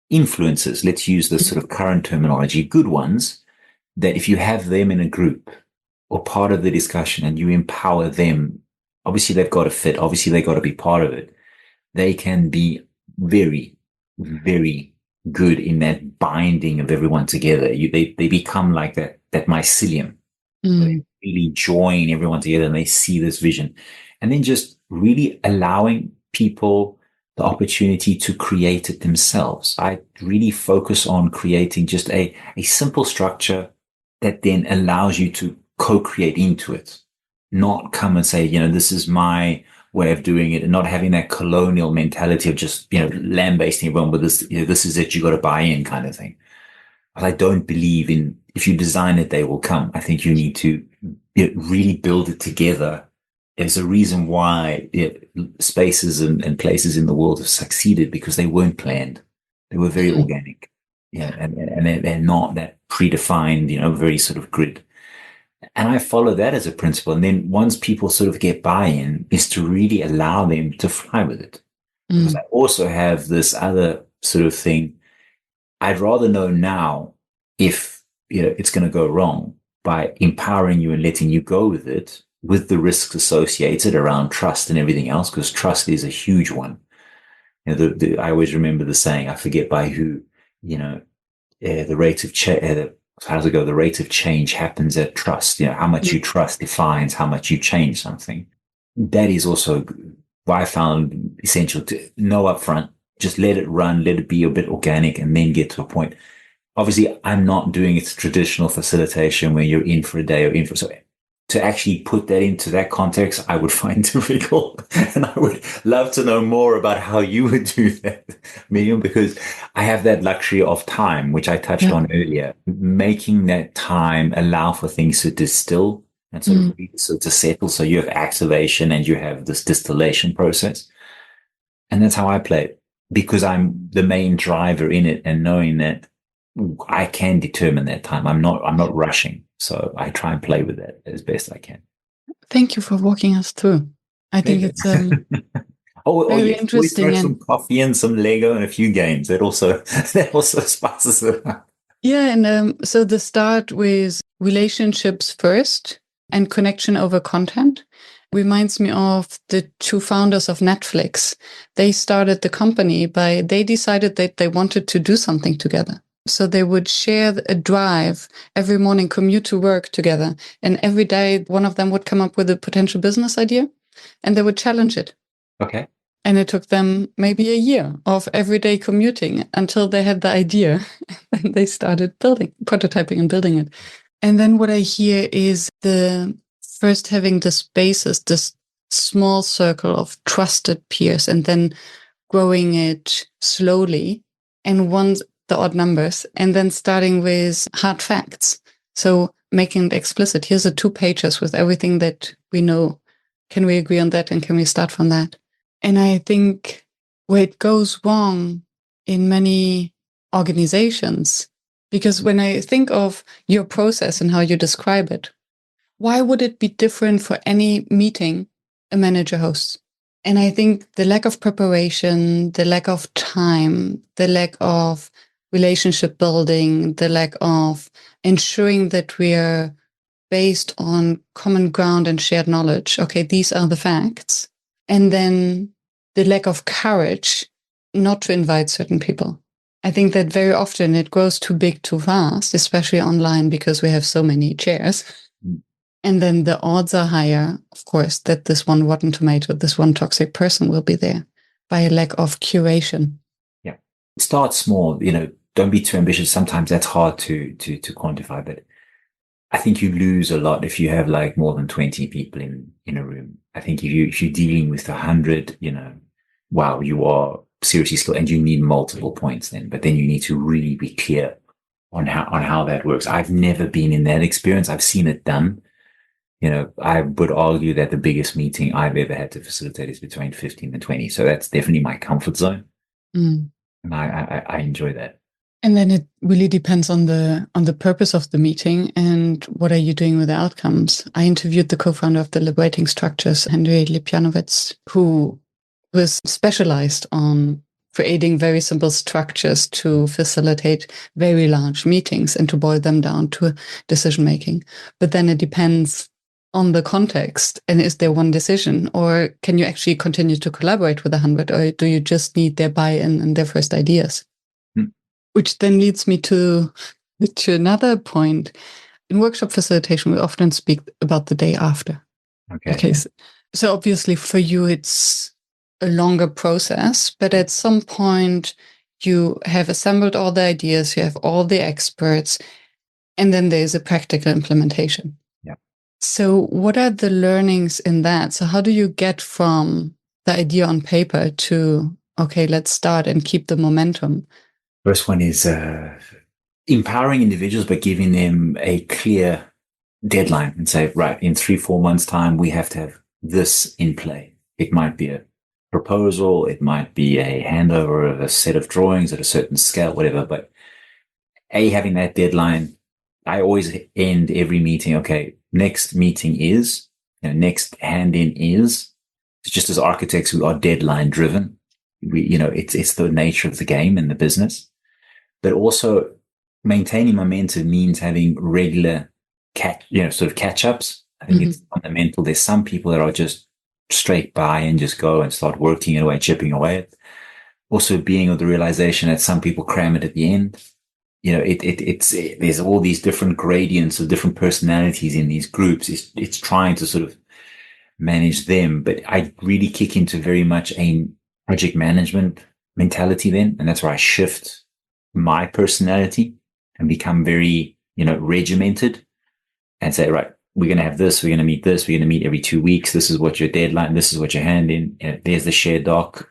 influences, let's use this sort of current terminology, good ones, that if you have them in a group or part of the discussion and you empower them, obviously they've got to fit, obviously they've got to be part of it. They can be very, very good in that binding of everyone together. They become like that mycelium. They really join everyone together and they see this vision. And then just really allowing people the opportunity to create it themselves. I really focus on creating just a simple structure that then allows you to co-create into it, not come and say, this is my way of doing it, and not having that colonial mentality of just, lambasting everyone with this, this is it, you got to buy in kind of thing. But I don't believe in, if you design it, they will come. I think you need to really build it together. There's a reason why spaces and places in the world have succeeded, because they weren't planned. They were very organic. Yeah. And they're not that predefined, very sort of grid. And I follow that as a principle. And then once people sort of get buy-in, is to really allow them to fly with it. Because I also have this other sort of thing. I'd rather know now if, it's going to go wrong by empowering you and letting you go with it, with the risks associated around trust and everything else, because trust is a huge one. I always remember the saying, I forget by who, the rate of change, how does it go? The rate of change happens at trust. How much you trust defines how much you change something. That is also what I found essential to know up front. Just let it run, let it be a bit organic, and then get to a point. Obviously, I'm not doing it traditional facilitation where you're in for a day or in for so. To actually put that into that context, I would find difficult. And I would love to know more about how you would do that, Miriam, because I have that luxury of time, which I touched on earlier, making that time allow for things to distill and sort of to settle. So you have activation and you have this distillation process. And that's how I play it, because I'm the main driver in it, and knowing that I can determine that time. I'm not rushing. So I try and play with that as best I can. Thank you for walking us through. I think it's very interesting. We throw some coffee and some Lego and a few games. That also spices it up. Yeah, and so the start with relationships first and connection over content reminds me of the two founders of Netflix. They started the company they decided that they wanted to do something together. So they would share a drive every morning, commute to work together. And every day, one of them would come up with a potential business idea and they would challenge it. Okay. And it took them maybe a year of everyday commuting until they had the idea. And they started prototyping and building it. And then what I hear is the first having the spaces, this small circle of trusted peers, and then growing it slowly. And once the odd numbers, and then starting with hard facts. So making it explicit. Here's the 2 pages with everything that we know. Can we agree on that? And can we start from that? And I think where it goes wrong in many organizations, because when I think of your process and how you describe it, why would it be different for any meeting a manager hosts? And I think the lack of preparation, the lack of time, the lack of relationship building, the lack of ensuring that we're based on common ground and shared knowledge. Okay, these are the facts. And then the lack of courage not to invite certain people. I think that very often it grows too big too fast, especially online, because we have so many chairs. And then the odds are higher, of course, that this one rotten tomato, this one toxic person will be there by a lack of curation. Yeah. Start small, don't be too ambitious. Sometimes that's hard to quantify, but I think you lose a lot if you have like more than 20 people in a room. I think if you're dealing with 100, wow, you are seriously skilled, and you need multiple points then, but then you need to really be clear on how that works. I've never been in that experience. I've seen it done. I would argue that the biggest meeting I've ever had to facilitate is between 15 and 20. So that's definitely my comfort zone. And I enjoy that. And then it really depends on the purpose of the meeting and what are you doing with the outcomes. I interviewed the co-founder of the Liberating Structures, Henry Lipjanowitz, who was specialized on creating very simple structures to facilitate very large meetings and to boil them down to decision making. But then it depends on the context. And is there one decision, or can you actually continue to collaborate with 100, or do you just need their buy-in and their first ideas? Which then leads me to another point. In workshop facilitation, we often speak about the day after. Okay. So obviously for you, it's a longer process, but at some point you have assembled all the ideas, you have all the experts, and then there's a practical implementation. Yeah. So what are the learnings in that? So how do you get from the idea on paper to, okay, let's start and keep the momentum? First one is empowering individuals by giving them a clear deadline and say, right, in 3-4 months' time, we have to have this in play. It might be a proposal, it might be a handover of a set of drawings at a certain scale, whatever. But having that deadline, I always end every meeting, okay, next meeting is, next hand in is. Just as architects, we are deadline driven. It's the nature of the game and the business. But also maintaining momentum means having regular catch ups. I think it's fundamental. There's some people that are just straight by and just go and start working away, chipping away. Also being of the realization that some people cram it at the end. There's all these different gradients of different personalities in these groups. It's trying to sort of manage them, but I really kick into very much a project management mentality then. And that's where I shift my personality and become very, regimented and say, right, we're going to have this, we're going to meet this, we're going to meet every 2 weeks. This is what your deadline, this is what your hand in. There's the shared doc.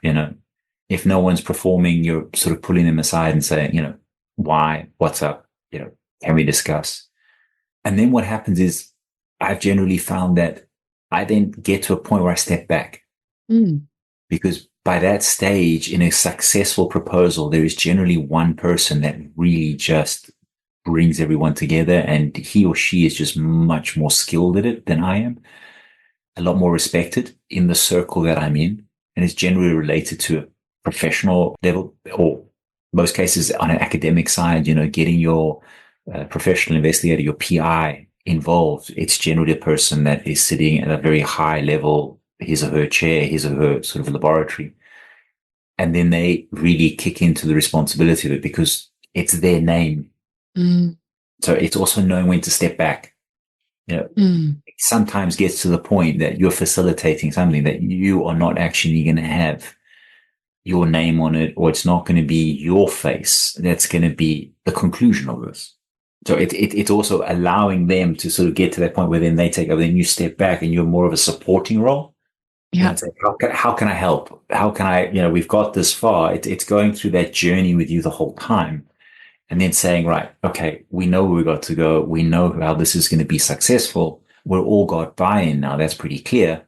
If no one's performing, you're sort of pulling them aside and saying, why, what's up, can we discuss? And then what happens is I've generally found that I then get to a point where I step back because by that stage in a successful proposal, there is generally one person that really just brings everyone together, and he or she is just much more skilled at it than I am, a lot more respected in the circle that I'm in, and it's generally related to a professional level, or most cases on an academic side, getting your professional investigator, your PI involved. It's generally a person that is sitting at a very high level, his or her chair, his or her sort of laboratory. And then they really kick into the responsibility of it because it's their name. So it's also knowing when to step back. It sometimes gets to the point that you're facilitating something that you are not actually going to have your name on it, or it's not going to be your face. That's going to be the conclusion of this. So it's also allowing them to sort of get to that point where then they take over, then you step back and you're more of a supporting role. Yeah. Say, how can I help? How can I, we've got this far. It's going through that journey with you the whole time. And then saying, right, okay, we know where we got to go. We know how this is going to be successful. We're all got buy-in now. That's pretty clear,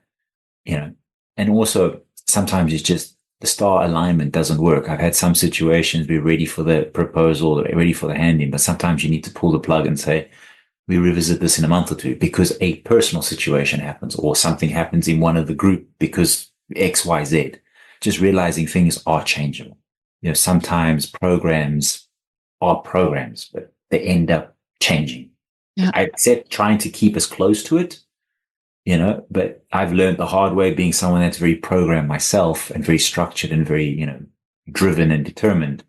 and also sometimes it's just the star alignment doesn't work. I've had some situations we're ready for the proposal, ready for the hand-in, but sometimes you need to pull the plug and say, we revisit this in a month or two because a personal situation happens or something happens in one of the group because X, Y, Z. Just realizing things are changeable. Sometimes programs are programs, but they end up changing. Yeah. I said trying to keep us close to it, but I've learned the hard way being someone that's very programmed myself and very structured and very, driven and determined,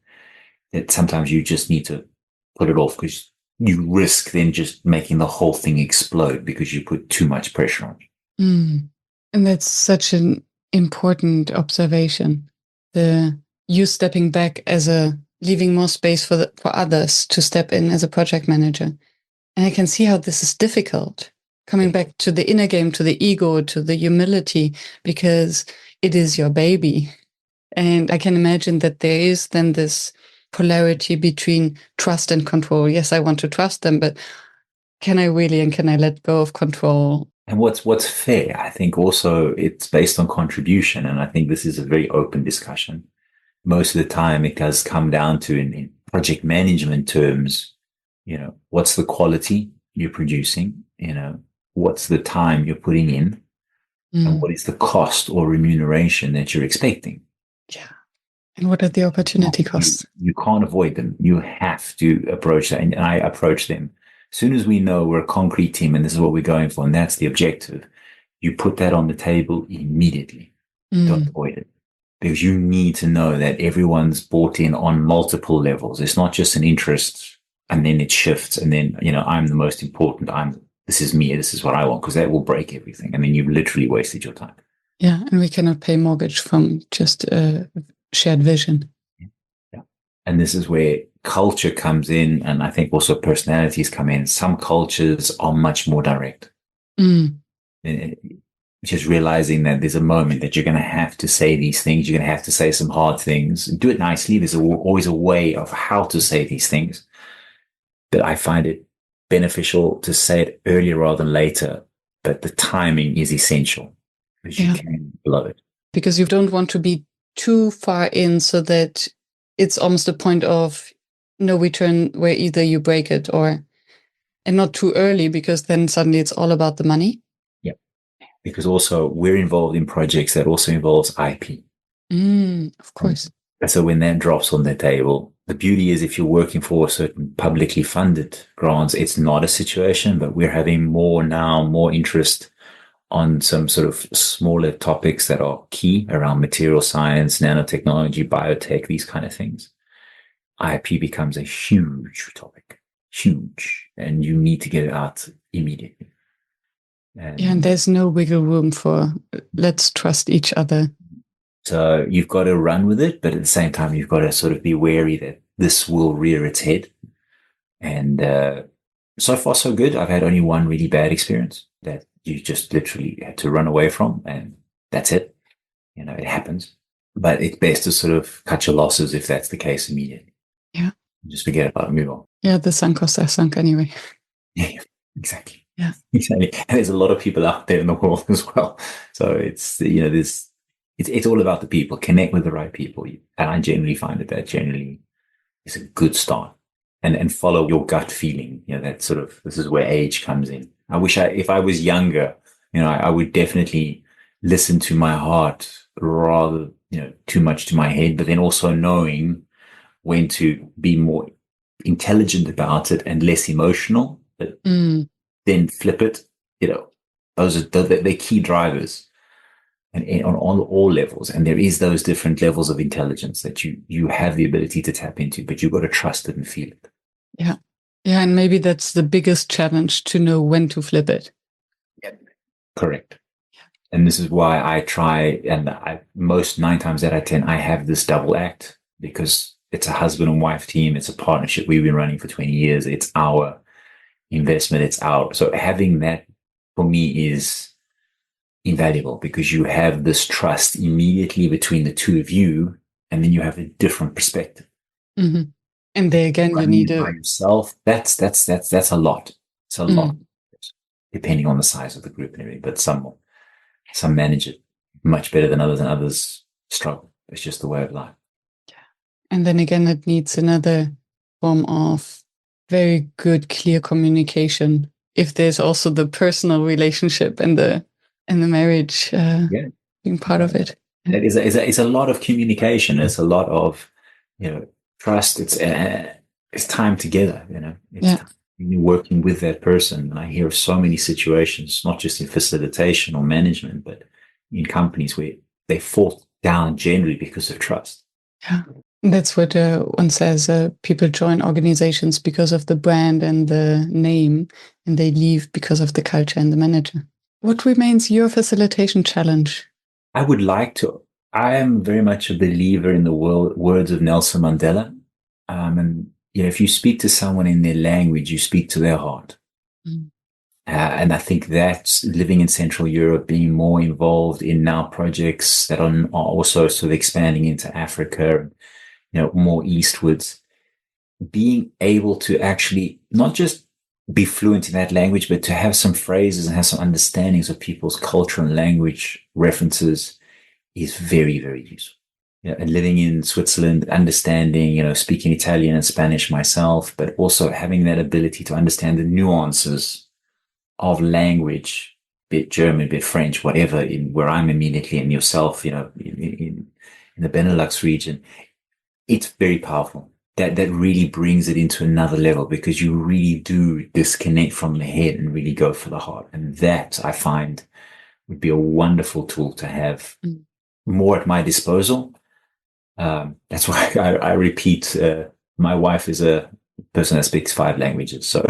that sometimes you just need to put it off because you risk then just making the whole thing explode because you put too much pressure on it. And that's such an important observation. You stepping back as leaving more space for others to step in as a project manager. And I can see how this is difficult, coming back to the inner game, to the ego, to the humility, because it is your baby. And I can imagine that there is then this polarity between trust and control. Yes, I want to trust them, but can I really, and can I let go of control? And what's fair, I think also it's based on contribution. And I think this is a very open discussion. Most of the time it does come down to in project management terms, what's the quality you're producing? What's the time you're putting in? And what is the cost or remuneration that you're expecting? Yeah. And what are the opportunity costs? You can't avoid them. You have to approach that. And I approach them. As soon as we know we're a concrete team and this is what we're going for, and that's the objective, you put that on the table immediately. Don't avoid it. Because you need to know that everyone's bought in on multiple levels. It's not just an interest and then it shifts and then, I'm the most important. This is me. This is what I want, because that will break everything. And then you've literally wasted your time. Yeah. And we cannot pay mortgage from just a shared vision. Yeah. And this is where culture comes in. And I think also personalities come in. Some cultures are much more direct. Just realizing that there's a moment that you're going to have to say these things. You're going to have to say some hard things. Do it nicely. There's always a way of how to say these things. But I find it beneficial to say it earlier rather than later. But the timing is essential because you can blow it. Because you don't want to be too far in so that it's almost a point of no return where either you break it and not too early, because then suddenly it's all about the money. Because also we're involved in projects that also involves IP. Of course. And so when that drops on the table, the beauty is if you're working for certain publicly funded grants, it's not a situation, but we're having more interest on some sort of smaller topics that are key around material science, nanotechnology, biotech, these kind of things. IP becomes a huge topic, and you need to get it out immediately. And there's no wiggle room for let's trust each other. So you've got to run with it, but at the same time, you've got to sort of be wary that this will rear its head. And so far, so good. I've had only one really bad experience that you just literally had to run away from, and that's it. It happens. But it's best to sort of cut your losses if that's the case immediately. Yeah. Just forget about it, move on. Yeah, the sunk costs are sunk anyway. Yeah, exactly. Yeah, exactly. And there's a lot of people out there in the world as well. So it's it's all about the people. Connect with the right people, and I generally find that generally is a good start. And follow your gut feeling. That sort of, this is where age comes in. I wish if I was younger, I would definitely listen to my heart rather too much to my head. But then also knowing when to be more intelligent about it and less emotional. But then flip it, those are the key drivers and on all levels. And there is those different levels of intelligence that you have the ability to tap into, but you've got to trust it and feel it. Yeah. Yeah. And maybe that's the biggest challenge, to know when to flip it. Yeah. Correct. Yeah. And this is why I try, and most 9 times out of 10, I have this double act, because it's a husband and wife team. It's a partnership we've been running for 20 years. It's our investment. So having that for me is invaluable, because you have this trust immediately between the two of you, and then you have a different perspective. Mm-hmm. And there again, you need by yourself. That's a lot. It's a lot, depending on the size of the group and everything. But some manage it much better than others, and others struggle. It's just the way of life. Yeah. And then again, it needs another form of very good, clear communication. If there's also the personal relationship and the marriage being part of it. It is a lot of communication. It's a lot of trust. It's time together. Time you're working with that person. And I hear of so many situations, not just in facilitation or management, but in companies where they fall down generally because of trust. Yeah. That's what one says. People join organizations because of the brand and the name, and they leave because of the culture and the manager. What remains your facilitation challenge? I am very much a believer in the words of Nelson Mandela. And if you speak to someone in their language, you speak to their heart. And I think that's living in Central Europe, being more involved in now projects that are also sort of expanding into Africa, more eastwards, being able to actually not just be fluent in that language, but to have some phrases and have some understandings of people's culture and language references is very, very useful. And living in Switzerland, understanding, speaking Italian and Spanish myself, but also having that ability to understand the nuances of language, be it German, be it French, whatever, in where I'm immediately, and yourself, in in the Benelux region, it's very powerful. That really brings it into another level because you really do disconnect from the head and really go for the heart. And that I find would be a wonderful tool to have more at my disposal. That's why I repeat, my wife is a person that speaks 5 languages. So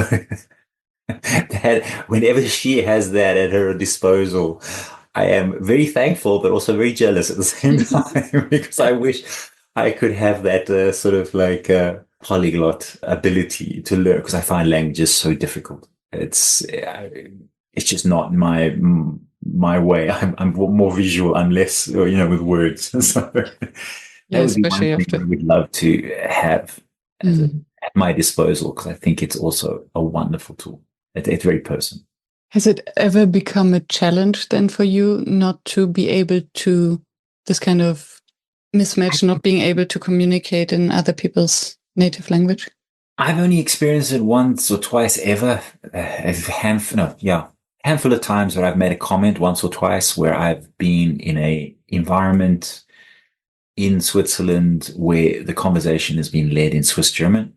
that whenever she has that at her disposal, I am very thankful, but also very jealous at the same time because I wish I could have that sort of like polyglot ability to learn because I find languages so difficult. It's just not my way. I'm more visual. I'm less, with words. So that would be one thing I would love to have at my disposal because I think it's also a wonderful tool. It's very personal. Has it ever become a challenge then for you not to be able to, this kind of mismatch, not being able to communicate in other people's native language? I've only experienced it once or twice ever. A handful of times where I've made a comment once or twice where I've been in a environment in Switzerland where the conversation has been led in Swiss German.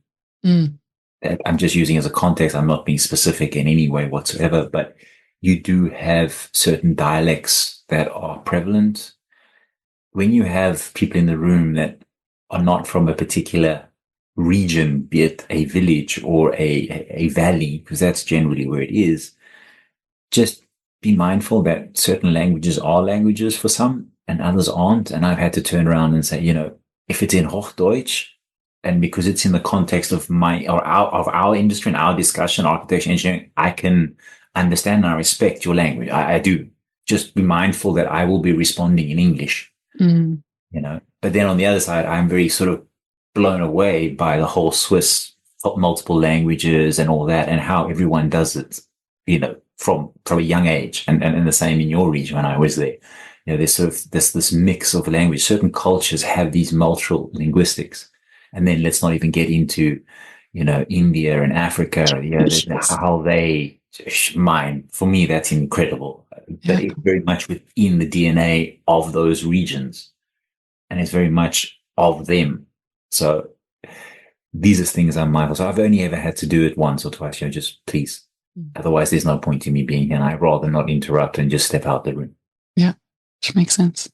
I'm just using as a context. I'm not being specific in any way whatsoever, but you do have certain dialects that are prevalent. When you have people in the room that are not from a particular region, be it a village or a valley, because that's generally where it is, just be mindful that certain languages are languages for some and others aren't. And I've had to turn around and say, if it's in Hochdeutsch, and because it's in the context of our industry and our discussion, architecture, engineering, I can understand and I respect your language. I do. Just be mindful that I will be responding in English, But then on the other side, I'm very sort of blown away by the whole Swiss multiple languages and all that and how everyone does it, from a young age. And the same in your region when I was there. There's sort of this mix of language. Certain cultures have these multiple linguistics. And then let's not even get into, India and Africa, how they mine. For me, that's incredible. But it's very much within the DNA of those regions. And it's very much of them. So these are things I'm mindful. So I've only ever had to do it once or twice, just please. Otherwise, there's no point in me being here. And I'd rather not interrupt and just step out the room. Yeah, which makes sense.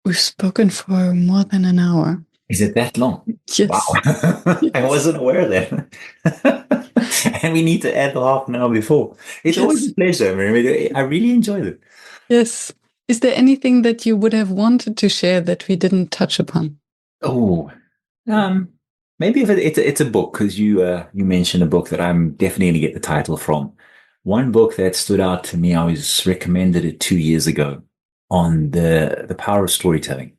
We've spoken for more than an hour. Is it that long? Yes. Wow. Yes. I wasn't aware of that. And we need to add the half an hour before. It's always a pleasure. I really enjoyed it. Yes. Is there anything that you would have wanted to share that we didn't touch upon? Oh, maybe if it's a book, because you mentioned a book that I'm definitely going to get the title from. One book that stood out to me, I was recommended it 2 years ago on the power of storytelling.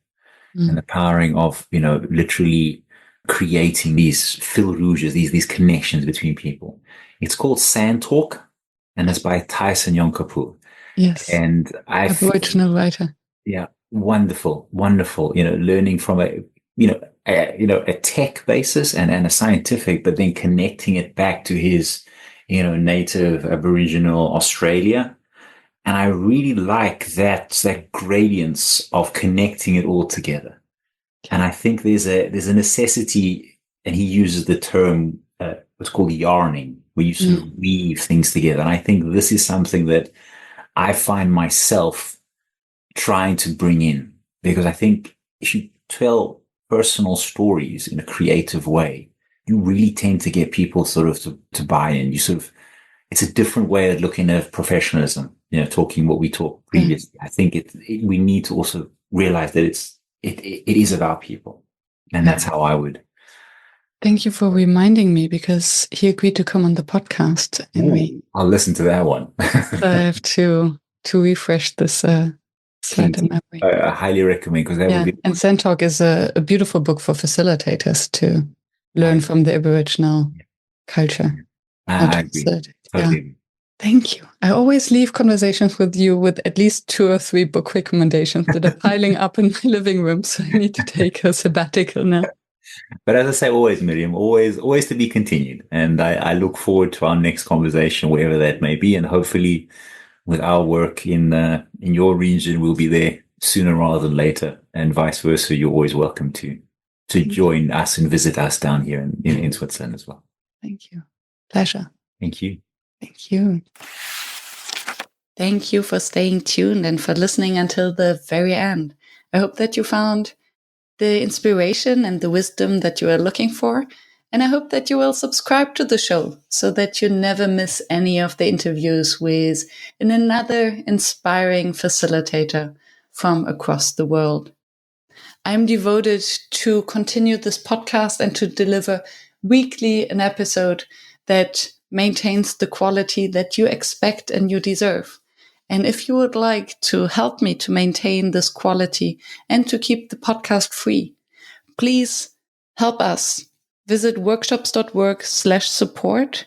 And the powering of, literally creating these fil rouges, these connections between people. It's called Sand Talk, and it's by Tyson Yonkapour. Yes. And Aboriginal writer. Yeah, wonderful. Learning from a tech basis and a scientific, but then connecting it back to his, native Aboriginal Australia. And I really like that gradients of connecting it all together. And I think there's a necessity, and he uses the term, what's called yarning, where you sort of weave things together. And I think this is something that I find myself trying to bring in, because I think if you tell personal stories in a creative way, you really tend to get people sort of to buy in. It's a different way of looking at professionalism, talking what we talked previously. I think we need to also realize that it is about people. And that's how I would. Thank you for reminding me, because he agreed to come on the podcast. And I'll listen to that one. So I have to refresh this thread in memory. I highly recommend, because that would be. And Sand Talk is a beautiful book for facilitators to learn from the Aboriginal culture. I agree. Totally. Thank you. I always leave conversations with you with at least 2 or 3 book recommendations that are piling up in my living room. So I need to take a sabbatical now. But as I say, always, Miriam, always to be continued. And I look forward to our next conversation, wherever that may be. And hopefully with our work in your region, we'll be there sooner rather than later, and vice versa. You're always welcome to join us and visit us down here in Switzerland as well. Thank you. Pleasure. Thank you. Thank you. Thank you for staying tuned and for listening until the very end. I hope that you found the inspiration and the wisdom that you are looking for. And I hope that you will subscribe to the show so that you never miss any of the interviews with another inspiring facilitator from across the world. I'm devoted to continue this podcast and to deliver weekly an episode that maintains the quality that you expect and you deserve. And if you would like to help me to maintain this quality and to keep the podcast free, please help us. Visit workshops.work/support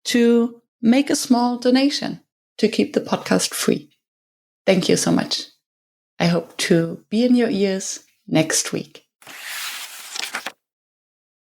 to make a small donation to keep the podcast free. Thank you so much. I hope to be in your ears next week.